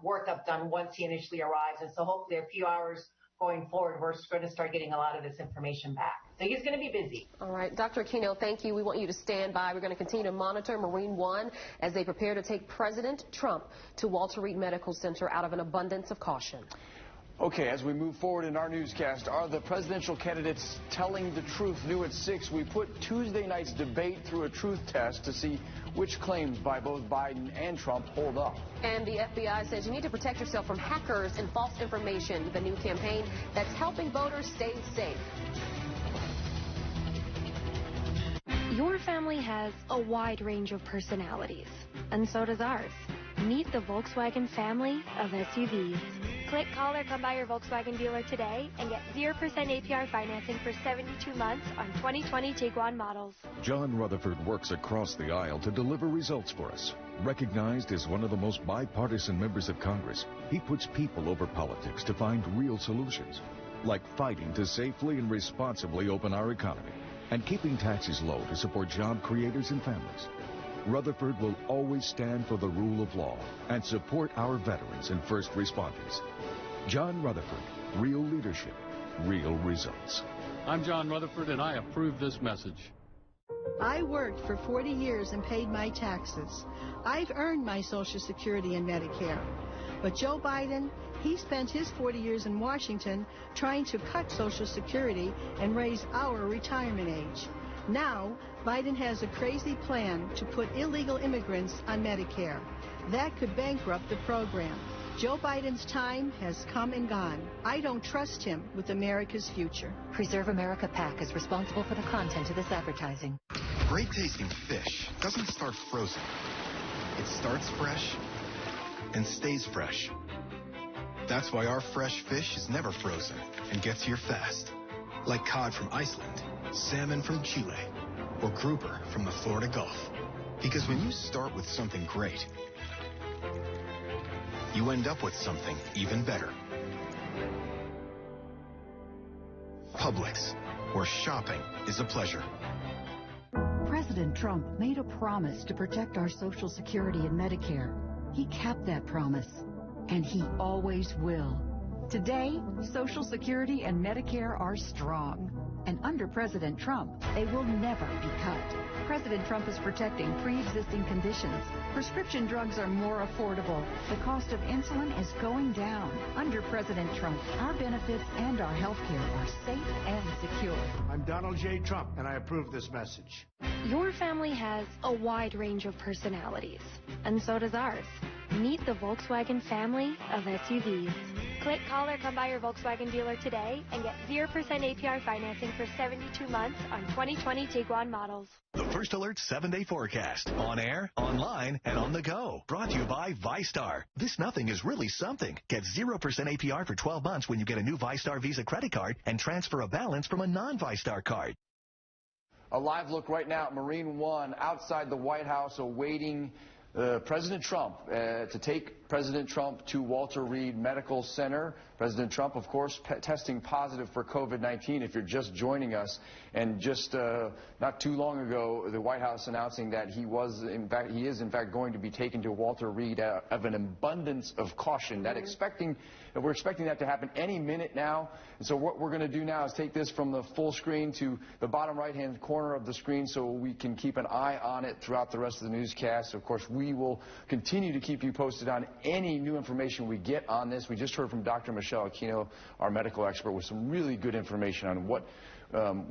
workup done once he initially arrives. And so hopefully a few hours going forward, we're going to start getting a lot of this information back. So he's going to be busy. All right. Dr. Aquino, thank you. We want you to stand by. We're going to continue to monitor Marine One as they prepare to take President Trump to Walter Reed Medical Center out of an abundance of caution. Okay, as we move forward in our newscast, are the presidential candidates telling the truth? New at 6, we put Tuesday night's debate through a truth test to see which claims by both Biden and Trump hold up. And the FBI says you need to protect yourself from hackers and false information. The new campaign that's helping voters stay safe. Your family has a wide range of personalities, and so does ours. Meet the Volkswagen family of SUVs. Click, call, or come by your Volkswagen dealer today and get 0% APR financing for 72 months on 2020 Tiguan models. John Rutherford works across the aisle to deliver results for us. Recognized as one of the most bipartisan members of Congress, he puts people over politics to find real solutions, like fighting to safely and responsibly open our economy and keeping taxes low to support job creators and families. Rutherford will always stand for the rule of law and support our veterans and first responders. John Rutherford, real leadership, real results. I'm John Rutherford, and I approve this message. I worked for 40 years and paid my taxes. I've earned my Social Security and Medicare. But Joe Biden, he spent his 40 years in Washington trying to cut Social Security and raise our retirement age. Now, Biden has a crazy plan to put illegal immigrants on Medicare. That could bankrupt the program. Joe Biden's time has come and gone. I don't trust him with America's future. Preserve America PAC is responsible for the content of this advertising. Great tasting fish doesn't start frozen. It starts fresh and stays fresh. That's why our fresh fish is never frozen and gets here fast. Like cod from Iceland, salmon from Chile, or grouper from the Florida Gulf. Because when you start with something great, you end up with something even better. Publix, where shopping is a pleasure. President Trump made a promise to protect our Social Security and Medicare. He kept that promise, and he always will. Today, Social Security and Medicare are strong. And under President Trump, they will never be cut. President Trump is protecting pre-existing conditions. Prescription drugs are more affordable. The cost of insulin is going down. Under President Trump, our benefits and our health care are safe and secure. I'm Donald J. Trump, and I approve this message. Your family has a wide range of personalities, and so does ours. Meet the Volkswagen family of SUVs. Click, call, or come by your Volkswagen dealer today and get 0% APR financing for 72 months on 2020 Tiguan models. The First Alert 7-day forecast. On air, online, and on the go. Brought to you by ViStar. This nothing is really something. Get 0% APR for 12 months when you get a new ViStar Visa credit card and transfer a balance from a non-ViStar card. A live look right now at Marine One outside the White House awaiting President Trump to take President Trump to Walter Reed Medical Center. President Trump, of course, testing positive for COVID-19 if you're just joining us. And just not too long ago, the White House announcing that he is in fact going to be taken to Walter Reed of an abundance of caution. We're expecting that to happen any minute now. And so what we're going to do now is take this from the full screen to the bottom right-hand corner of the screen so we can keep an eye on it throughout the rest of the newscast. Of course, we will continue to keep you posted on any new information we get on this. We just heard from Dr. Michelle Aquino, our medical expert, with some really good information on what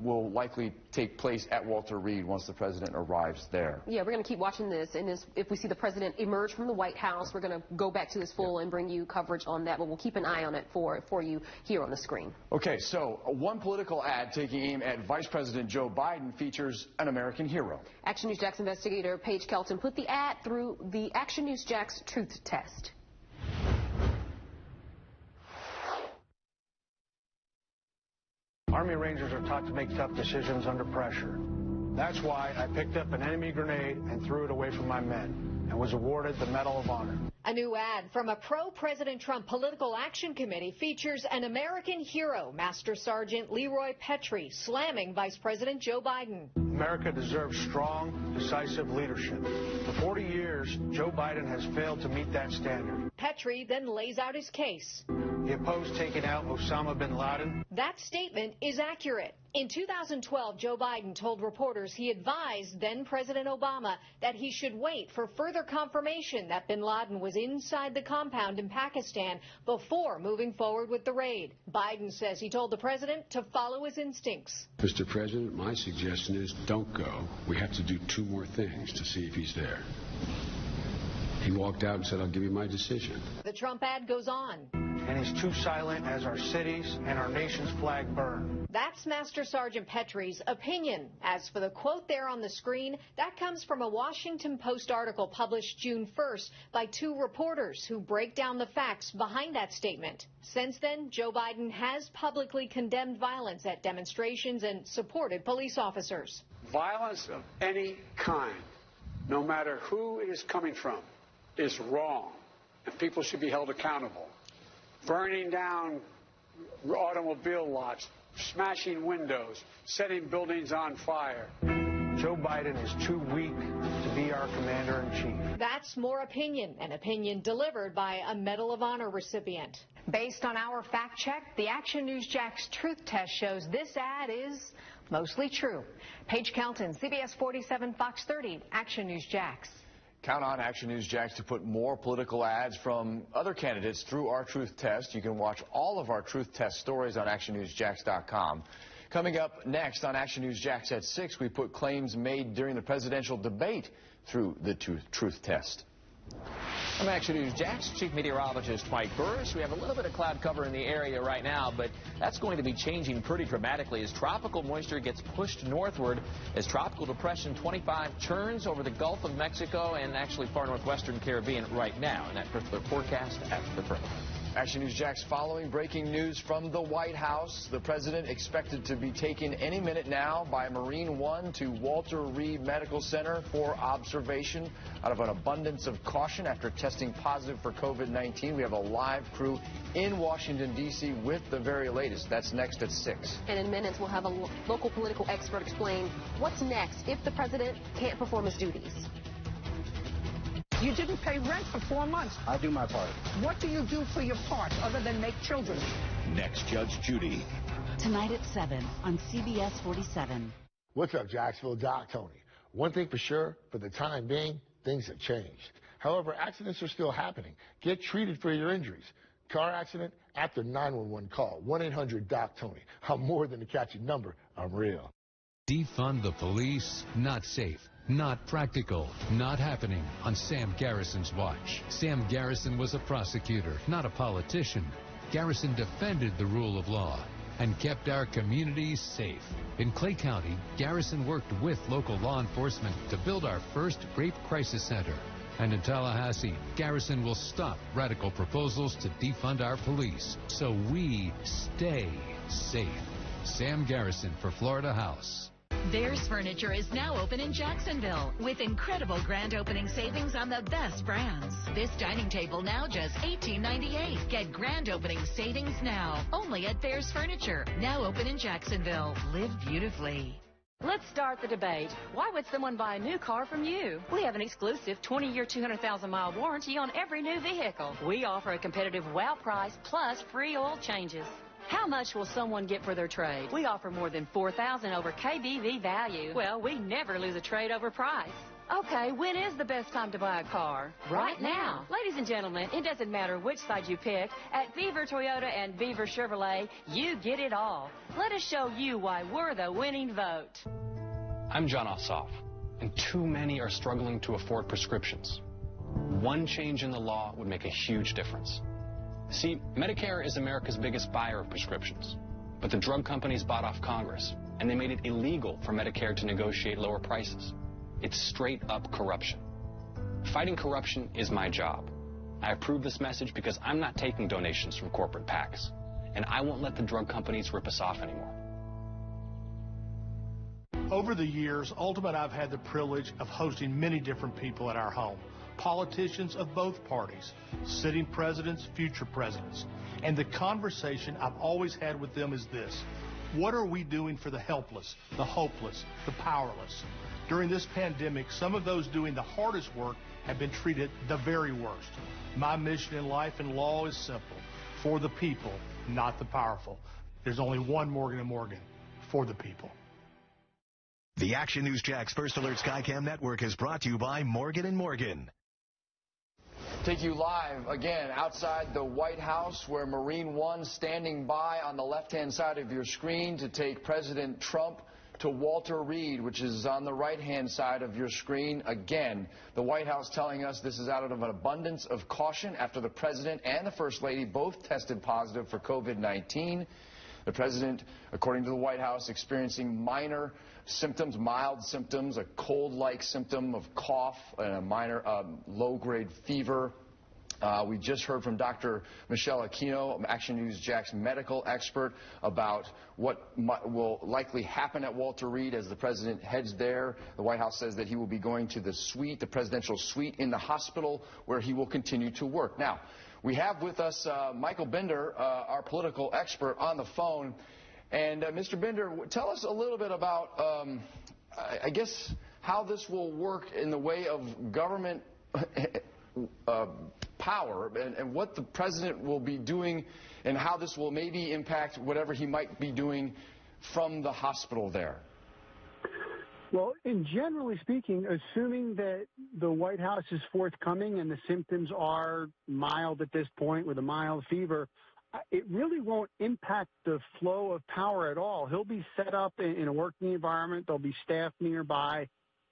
will likely take place at Walter Reed once the president arrives there. Yeah, we're going to keep watching this, and if we see the president emerge from the White House, we're going to go back to this full and bring you coverage on that, but we'll keep an eye on it for you here on the screen. Okay, so one political ad taking aim at Vice President Joe Biden features an American hero. Action News Jax investigator Paige Kelton put the ad through the Action News Jax truth test. Army Rangers are taught to make tough decisions under pressure. That's why I picked up an enemy grenade and threw it away from my men and was awarded the Medal of Honor. A new ad from a pro-President Trump political action committee features an American hero, Master Sergeant Leroy Petrie, slamming Vice President Joe Biden. America deserves strong, decisive leadership. For 40 years, Joe Biden has failed to meet that standard. Petrie then lays out his case. He opposed taking out Osama bin Laden. That statement is accurate. In 2012, Joe Biden told reporters he advised then-President Obama that he should wait for further confirmation that bin Laden was inside the compound in Pakistan before moving forward with the raid. Biden says he told the president to follow his instincts. Mr. President, my suggestion is don't go. We have to do two more things to see if he's there. He walked out and said, I'll give you my decision. The Trump ad goes on. And is too silent as our cities and our nation's flag burn. That's Master Sergeant Petrie's opinion. As for the quote there on the screen, that comes from a Washington Post article published June 1st by 2 reporters who break down the facts behind that statement. Since then, Joe Biden has publicly condemned violence at demonstrations and supported police officers. Violence of any kind, no matter who it is coming from, is wrong, and people should be held accountable. Burning down automobile lots, smashing windows, setting buildings on fire. Joe Biden is too weak to be our commander-in-chief. That's more opinion, an opinion delivered by a Medal of Honor recipient. Based on our fact check, the Action News Jax truth test shows this ad is mostly true. Paige Kelton, CBS 47, Fox 30, Action News Jax. Count on Action News Jax to put more political ads from other candidates through our truth test. You can watch all of our truth test stories on actionnewsjax.com. Coming up next on Action News Jax at 6, we put claims made during the presidential debate through the truth test. I'm Action News Jax Chief Meteorologist Mike Burris. We have a little bit of cloud cover in the area right now, but that's going to be changing pretty dramatically as tropical moisture gets pushed northward as Tropical Depression 25 turns over the Gulf of Mexico and actually far northwestern Caribbean right now. And that particular forecast after the break. Action News Jax following breaking news from the White House. The president expected to be taken any minute now by Marine One to Walter Reed Medical Center for observation out of an abundance of caution after testing positive for COVID-19. We have a live crew in Washington, D.C. with the very latest. That's next at 6. And in minutes, we'll have a local political expert explain what's next if the president can't perform his duties. You didn't pay rent for 4 months. I do my part. What do you do for your part other than make children? Next, Judge Judy. Tonight at 7 on CBS 47. What's up, Jacksonville? Doc Tony. One thing for sure, for the time being, things have changed. However, accidents are still happening. Get treated for your injuries. Car accident, after 911 call. 1-800-DOC-TONY. I'm more than a catchy number. I'm real. Defund the police, not safe. Not practical, not happening on Sam Garrison's watch. Sam Garrison was a prosecutor, not a politician. Garrison defended the rule of law and kept our communities safe. In Clay County, Garrison worked with local law enforcement to build our first rape crisis center. And in Tallahassee, Garrison will stop radical proposals to defund our police so we stay safe. Sam Garrison for Florida House. Bears Furniture is now open in Jacksonville with incredible grand opening savings on the best brands. This dining table now just $18.98. Get grand opening savings now only at Bears Furniture. Now open in Jacksonville. Live beautifully. Let's start the debate. Why would someone buy a new car from you? We have an exclusive 20-year, 200,000-mile warranty on every new vehicle. We offer a competitive wow price plus free oil changes. How much will someone get for their trade? We offer more than $4,000 over KBV value. Well, we never lose a trade over price. Okay, when is the best time to buy a car? Right now. Ladies and gentlemen, it doesn't matter which side you pick. At Beaver Toyota and Beaver Chevrolet, you get it all. Let us show you why we're the winning vote. I'm John Ossoff, and too many are struggling to afford prescriptions. One change in the law would make a huge difference. See, Medicare is America's biggest buyer of prescriptions, but the drug companies bought off Congress, and they made it illegal for Medicare to negotiate lower prices. It's straight-up corruption. Fighting corruption is my job. I approve this message because I'm not taking donations from corporate PACs, and I won't let the drug companies rip us off anymore. Over the years, Ultimate and I've had the privilege of hosting many different people at our home. Politicians of both parties, sitting presidents, future presidents. And the conversation I've always had with them is this: what are we doing for the helpless, the hopeless, the powerless? During this pandemic, some of those doing the hardest work have been treated the very worst. My mission in life and law is simple: for the people, not the powerful. There's only one Morgan & Morgan, for the people. The Action News Jax First Alert Skycam Network is brought to you by Morgan & Morgan. Take you live again outside the White House, where Marine One standing by on the left-hand side of your screen to take President Trump to Walter Reed, which is on the right-hand side of your screen. Again, the White House telling us this is out of an abundance of caution after the president and the First Lady both tested positive for COVID-19. The president, according to the White House, experiencing minor symptoms, mild symptoms, a cold-like symptom of cough, and a minor low-grade fever. We just heard from Dr. Michelle Aquino, Action News Jack's medical expert, about what will likely happen at Walter Reed as the president heads there. The White House says that he will be going to the suite, the presidential suite in the hospital, where he will continue to work. Now, we have with us Michael Bender, our political expert, on the phone. And Mr. Bender, tell us a little bit about, I guess, how this will work in the way of government power and what the president will be doing and how this will maybe impact whatever he might be doing from the hospital there. Well, in generally speaking, assuming that the White House is forthcoming and the symptoms are mild at this point with a mild fever, it really won't impact the flow of power at all. He'll be set up in a working environment. There'll be staff nearby,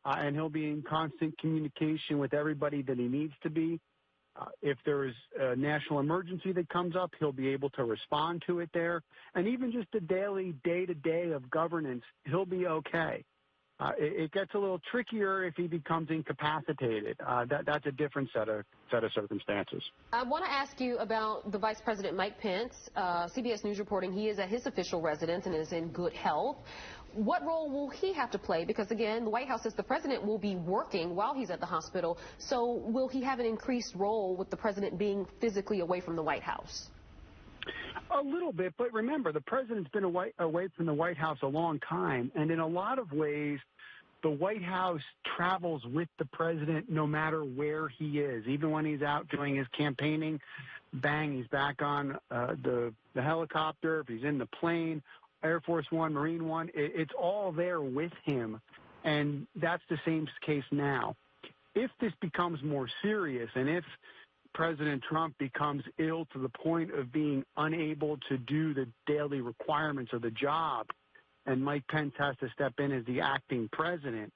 and he'll be in constant communication with everybody that he needs to be. If there is a national emergency that comes up, he'll be able to respond to it there. And even just the daily day-to-day of governance, he'll be okay. It gets a little trickier if he becomes incapacitated. That's a different set of circumstances. I want to ask you about the Vice President Mike Pence. CBS News reporting he is at his official residence and is in good health. What role will he have to play? Because, again, the White House says the president will be working while he's at the hospital. So will he have an increased role with the president being physically away from the White House? A little bit, but remember, the president's been away from the White House a long time, and in a lot of ways, the White House travels with the president no matter where he is. Even when he's out doing his campaigning, bang, he's back on the helicopter. If he's in the plane, Air Force One, Marine One, it's all there with him, and that's the same case now. If this becomes more serious, and if President Trump becomes ill to the point of being unable to do the daily requirements of the job, and Mike Pence has to step in as the acting president,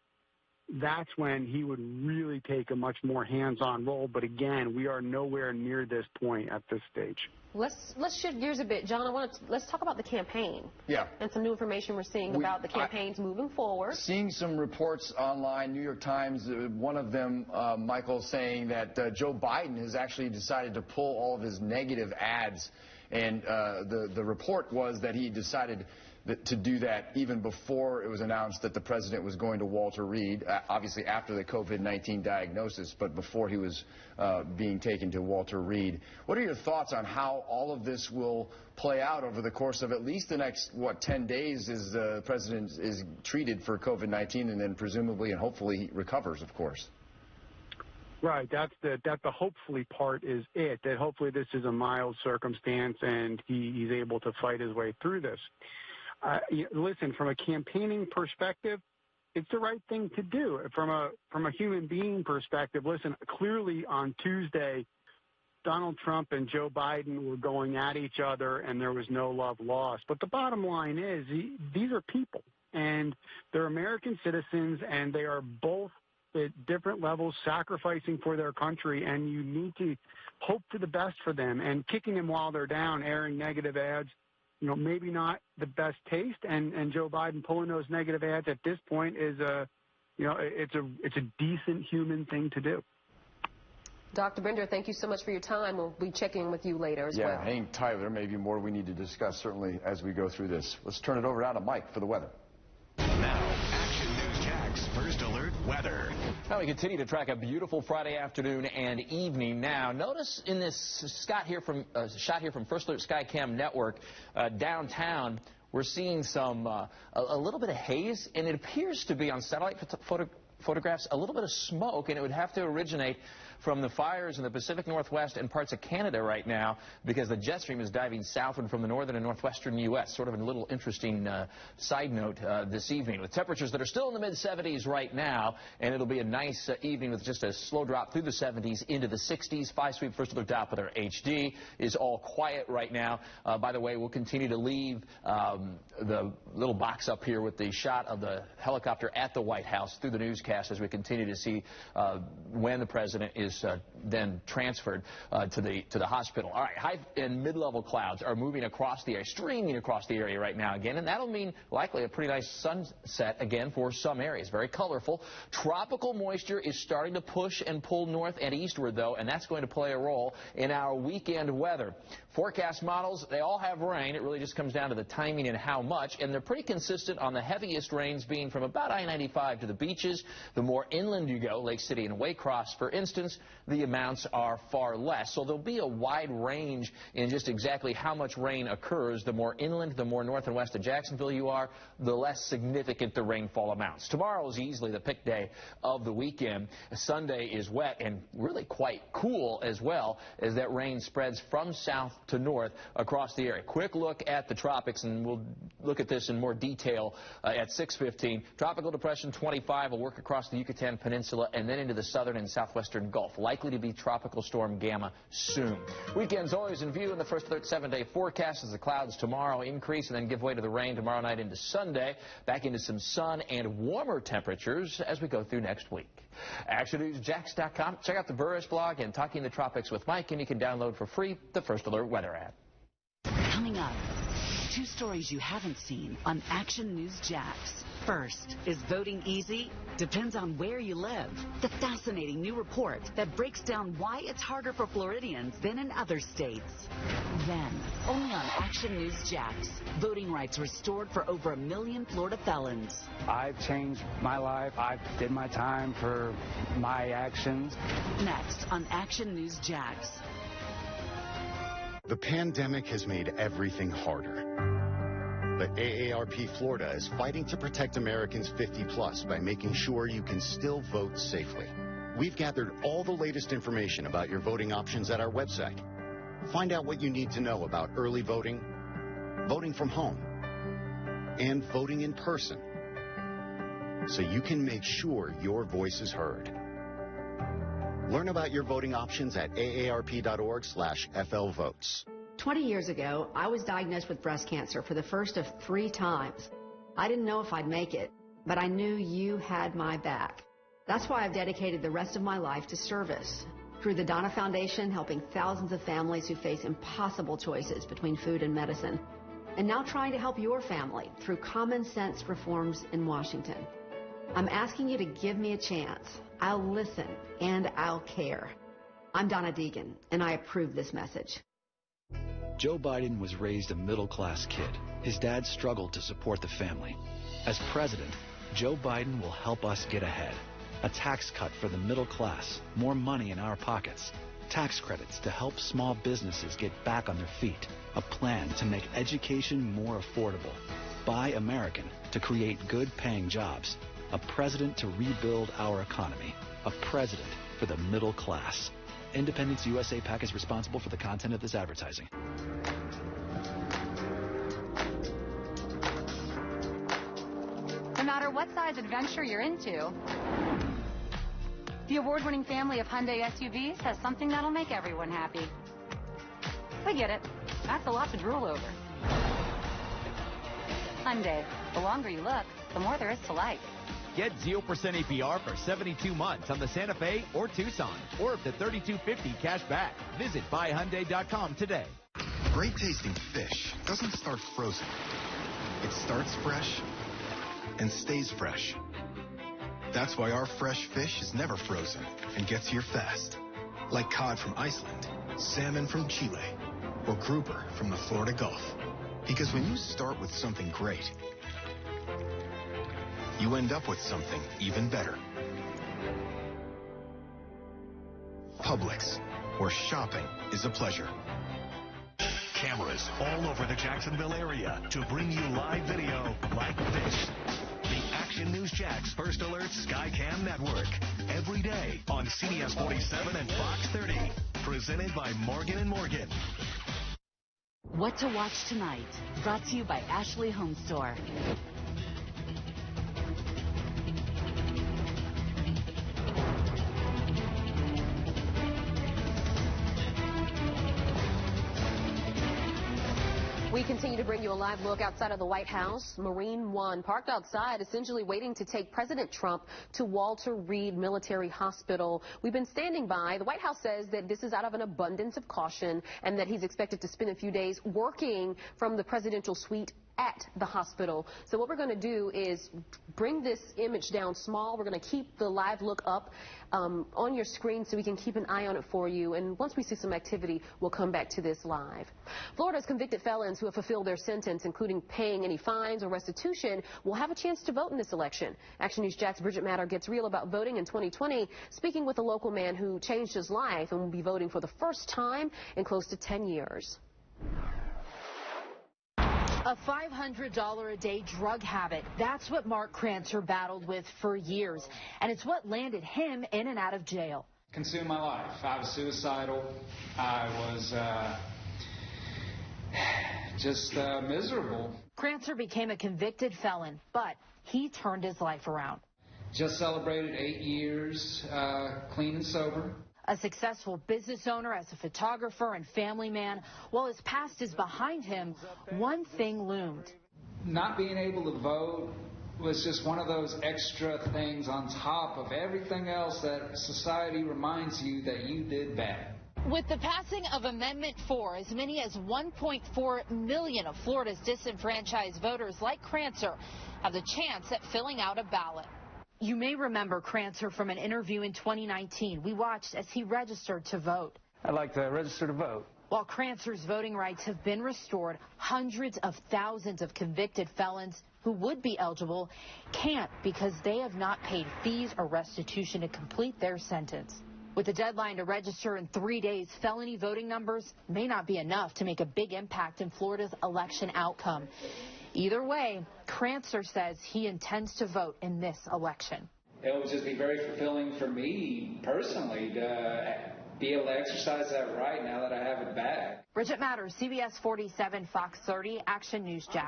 that's when he would really take a much more hands-on role. But again, we are nowhere near this point at this stage. Let's shift gears a bit, John. Let's talk about the campaign. Yeah. And some new information we're seeing about the campaigns moving forward. Seeing some reports online, New York Times, one of them, Michael, saying that Joe Biden has actually decided to pull all of his negative ads, and the report was that he decided to do that even before it was announced that the president was going to Walter Reed, obviously after the COVID-19 diagnosis, but before he was being taken to Walter Reed. What are your thoughts on how all of this will play out over the course of at least the next, 10 days as the president is treated for COVID-19 and then presumably and hopefully he recovers, of course? Right, that's the hopefully part is it, that hopefully this is a mild circumstance and he's able to fight his way through this. Listen, from a campaigning perspective, it's the right thing to do. From a human being perspective, listen, clearly on Tuesday, Donald Trump and Joe Biden were going at each other and there was no love lost. But the bottom line is these are people, and they're American citizens, and they are both at different levels sacrificing for their country, and you need to hope for the best for them. And kicking them while they're down, airing negative ads, maybe not the best taste, and Joe Biden pulling those negative ads at this point is it's a decent human thing to do. Dr. Bender, thank you so much for your time. We'll be checking with you later as well. Yeah, hang tight. There may be more we need to discuss, certainly, as we go through this. Let's turn it over now to Mike for the weather. Now, Action News Jack's First Alert Weather. Now we continue to track a beautiful Friday afternoon and evening. Now, notice in this shot here from First Alert Skycam Network downtown, we're seeing some a little bit of haze, and it appears to be on satellite photographs a little bit of smoke, and it would have to originate from the fires in the Pacific Northwest and parts of Canada right now, because the jet stream is diving southward from the northern and northwestern U.S. Sort of a little interesting side note this evening, with temperatures that are still in the mid-70s right now, and it'll be a nice evening with just a slow drop through the 70s into the 60s. 5-sweep first look Doppler HD is all quiet right now. By the way, we'll continue to leave the little box up here with the shot of the helicopter at the White House through the newscast as we continue to see when the president is then transferred to the hospital. All right, high and mid-level clouds are moving across the area, streaming across the area right now again, and that'll mean likely a pretty nice sunset again for some areas. Very colorful. Tropical moisture is starting to push and pull north and eastward, though, and that's going to play a role in our weekend weather. Forecast models, they all have rain. It really just comes down to the timing and how much, and they're pretty consistent on the heaviest rains being from about I-95 to the beaches. The more inland you go, Lake City and Waycross, for instance, the amounts are far less. So there'll be a wide range in just exactly how much rain occurs. The more inland, the more north and west of Jacksonville you are, the less significant the rainfall amounts. Tomorrow is easily the pick day of the weekend. Sunday is wet and really quite cool as well, as that rain spreads from south to north across the area. Quick look at the tropics, and we'll look at this in more detail at 6:15. Tropical depression 25 will work across the Yucatan Peninsula and then into the southern and southwestern Gulf. Likely to be Tropical Storm Gamma soon. Weekend's always in view in the first 7-day forecast as the clouds tomorrow increase and then give way to the rain tomorrow night into Sunday. Back into some sun and warmer temperatures as we go through next week. ActionNewsJax.com. Check out the Burris blog and Talking the Tropics with Mike, and you can download for free the First Alert weather app. Coming up, 2 stories you haven't seen on Action News Jax. First, is voting easy? Depends on where you live. The fascinating new report that breaks down why it's harder for Floridians than in other states. Then, only on Action News Jax, voting rights restored for over 1 million Florida felons. I've changed my life. I did my time for my actions. Next on Action News Jax. The pandemic has made everything harder. But AARP Florida is fighting to protect Americans 50+ by making sure you can still vote safely. We've gathered all the latest information about your voting options at our website. Find out what you need to know about early voting, voting from home, and voting in person, so you can make sure your voice is heard. Learn about your voting options at aarp.org/flvotes. 20 years ago, I was diagnosed with breast cancer for the first of 3 times. I didn't know if I'd make it, but I knew you had my back. That's why I've dedicated the rest of my life to service. Through the Donna Foundation, helping thousands of families who face impossible choices between food and medicine. And now trying to help your family through common sense reforms in Washington. I'm asking you to give me a chance. I'll listen and I'll care. I'm Donna Deegan, and I approve this message. Joe Biden was raised a middle-class kid. His dad struggled to support the family. As president, Joe Biden will help us get ahead. A tax cut for the middle class, more money in our pockets, tax credits to help small businesses get back on their feet, a plan to make education more affordable, Buy American to create good-paying jobs, a president to rebuild our economy, a president for the middle class. Independence USA PAC is responsible for the content of this advertising. No matter what size adventure you're into, the award-winning family of Hyundai SUVs has something that'll make everyone happy. I get it. That's a lot to drool over. Hyundai. The longer you look, the more there is to like. Get 0% APR for 72 months on the Santa Fe or Tucson, or up to $3,250 cash back. Visit buyhyundai.com today. Great tasting fish doesn't start frozen. It starts fresh and stays fresh. That's why our fresh fish is never frozen and gets here fast. Like cod from Iceland, salmon from Chile, or grouper from the Florida Gulf. Because when you start with something great, you end up with something even better. Publix, where shopping is a pleasure. Cameras all over the Jacksonville area to bring you live video like this. The Action Action News Jax First Alert Skycam Network. Every day on CBS 47 and Fox 30. Presented by Morgan & Morgan. What to watch tonight, brought to you by Ashley Home Store. We continue to bring you a live look outside of the White House. Marine One parked outside, essentially waiting to take President Trump to Walter Reed Military Hospital. We've been standing by. The White House says that this is out of an abundance of caution and that he's expected to spend a few days working from the presidential suite at the hospital. So what we're going to do is bring this image down small. We're going to keep the live look up on your screen so we can keep an eye on it for you. And once we see some activity, we'll come back to this live. Florida's convicted felons who have fulfilled their sentence, including paying any fines or restitution, will have a chance to vote in this election. Action News Jax Bridget Matter gets real about voting in 2020, speaking with a local man who changed his life and will be voting for the first time in close to 10 years. A $500 a day drug habit. That's what Mark Crancer battled with for years, and it's what landed him in and out of jail. Consumed my life. I was suicidal. I was just miserable. Crancer became a convicted felon, but he turned his life around. Just celebrated 8 years clean and sober. A successful business owner, as a photographer and family man, while his past is behind him, one thing loomed. Not being able to vote was just one of those extra things on top of everything else that society reminds you that you did bad. With the passing of Amendment 4, as many as 1.4 million of Florida's disenfranchised voters like Crancer have the chance at filling out a ballot. You may remember Crancer from an interview in 2019. We watched as he registered to vote. I'd like to register to vote. While Crancer's voting rights have been restored, hundreds of thousands of convicted felons who would be eligible can't because they have not paid fees or restitution to complete their sentence. With the deadline to register in 3 days, felony voting numbers may not be enough to make a big impact in Florida's election outcome. Either way, Crancer says he intends to vote in this election. It would just be very fulfilling for me personally to be able to exercise that right now that I have it back. Bridget Matters, CBS 47, Fox 30, Action News Jax.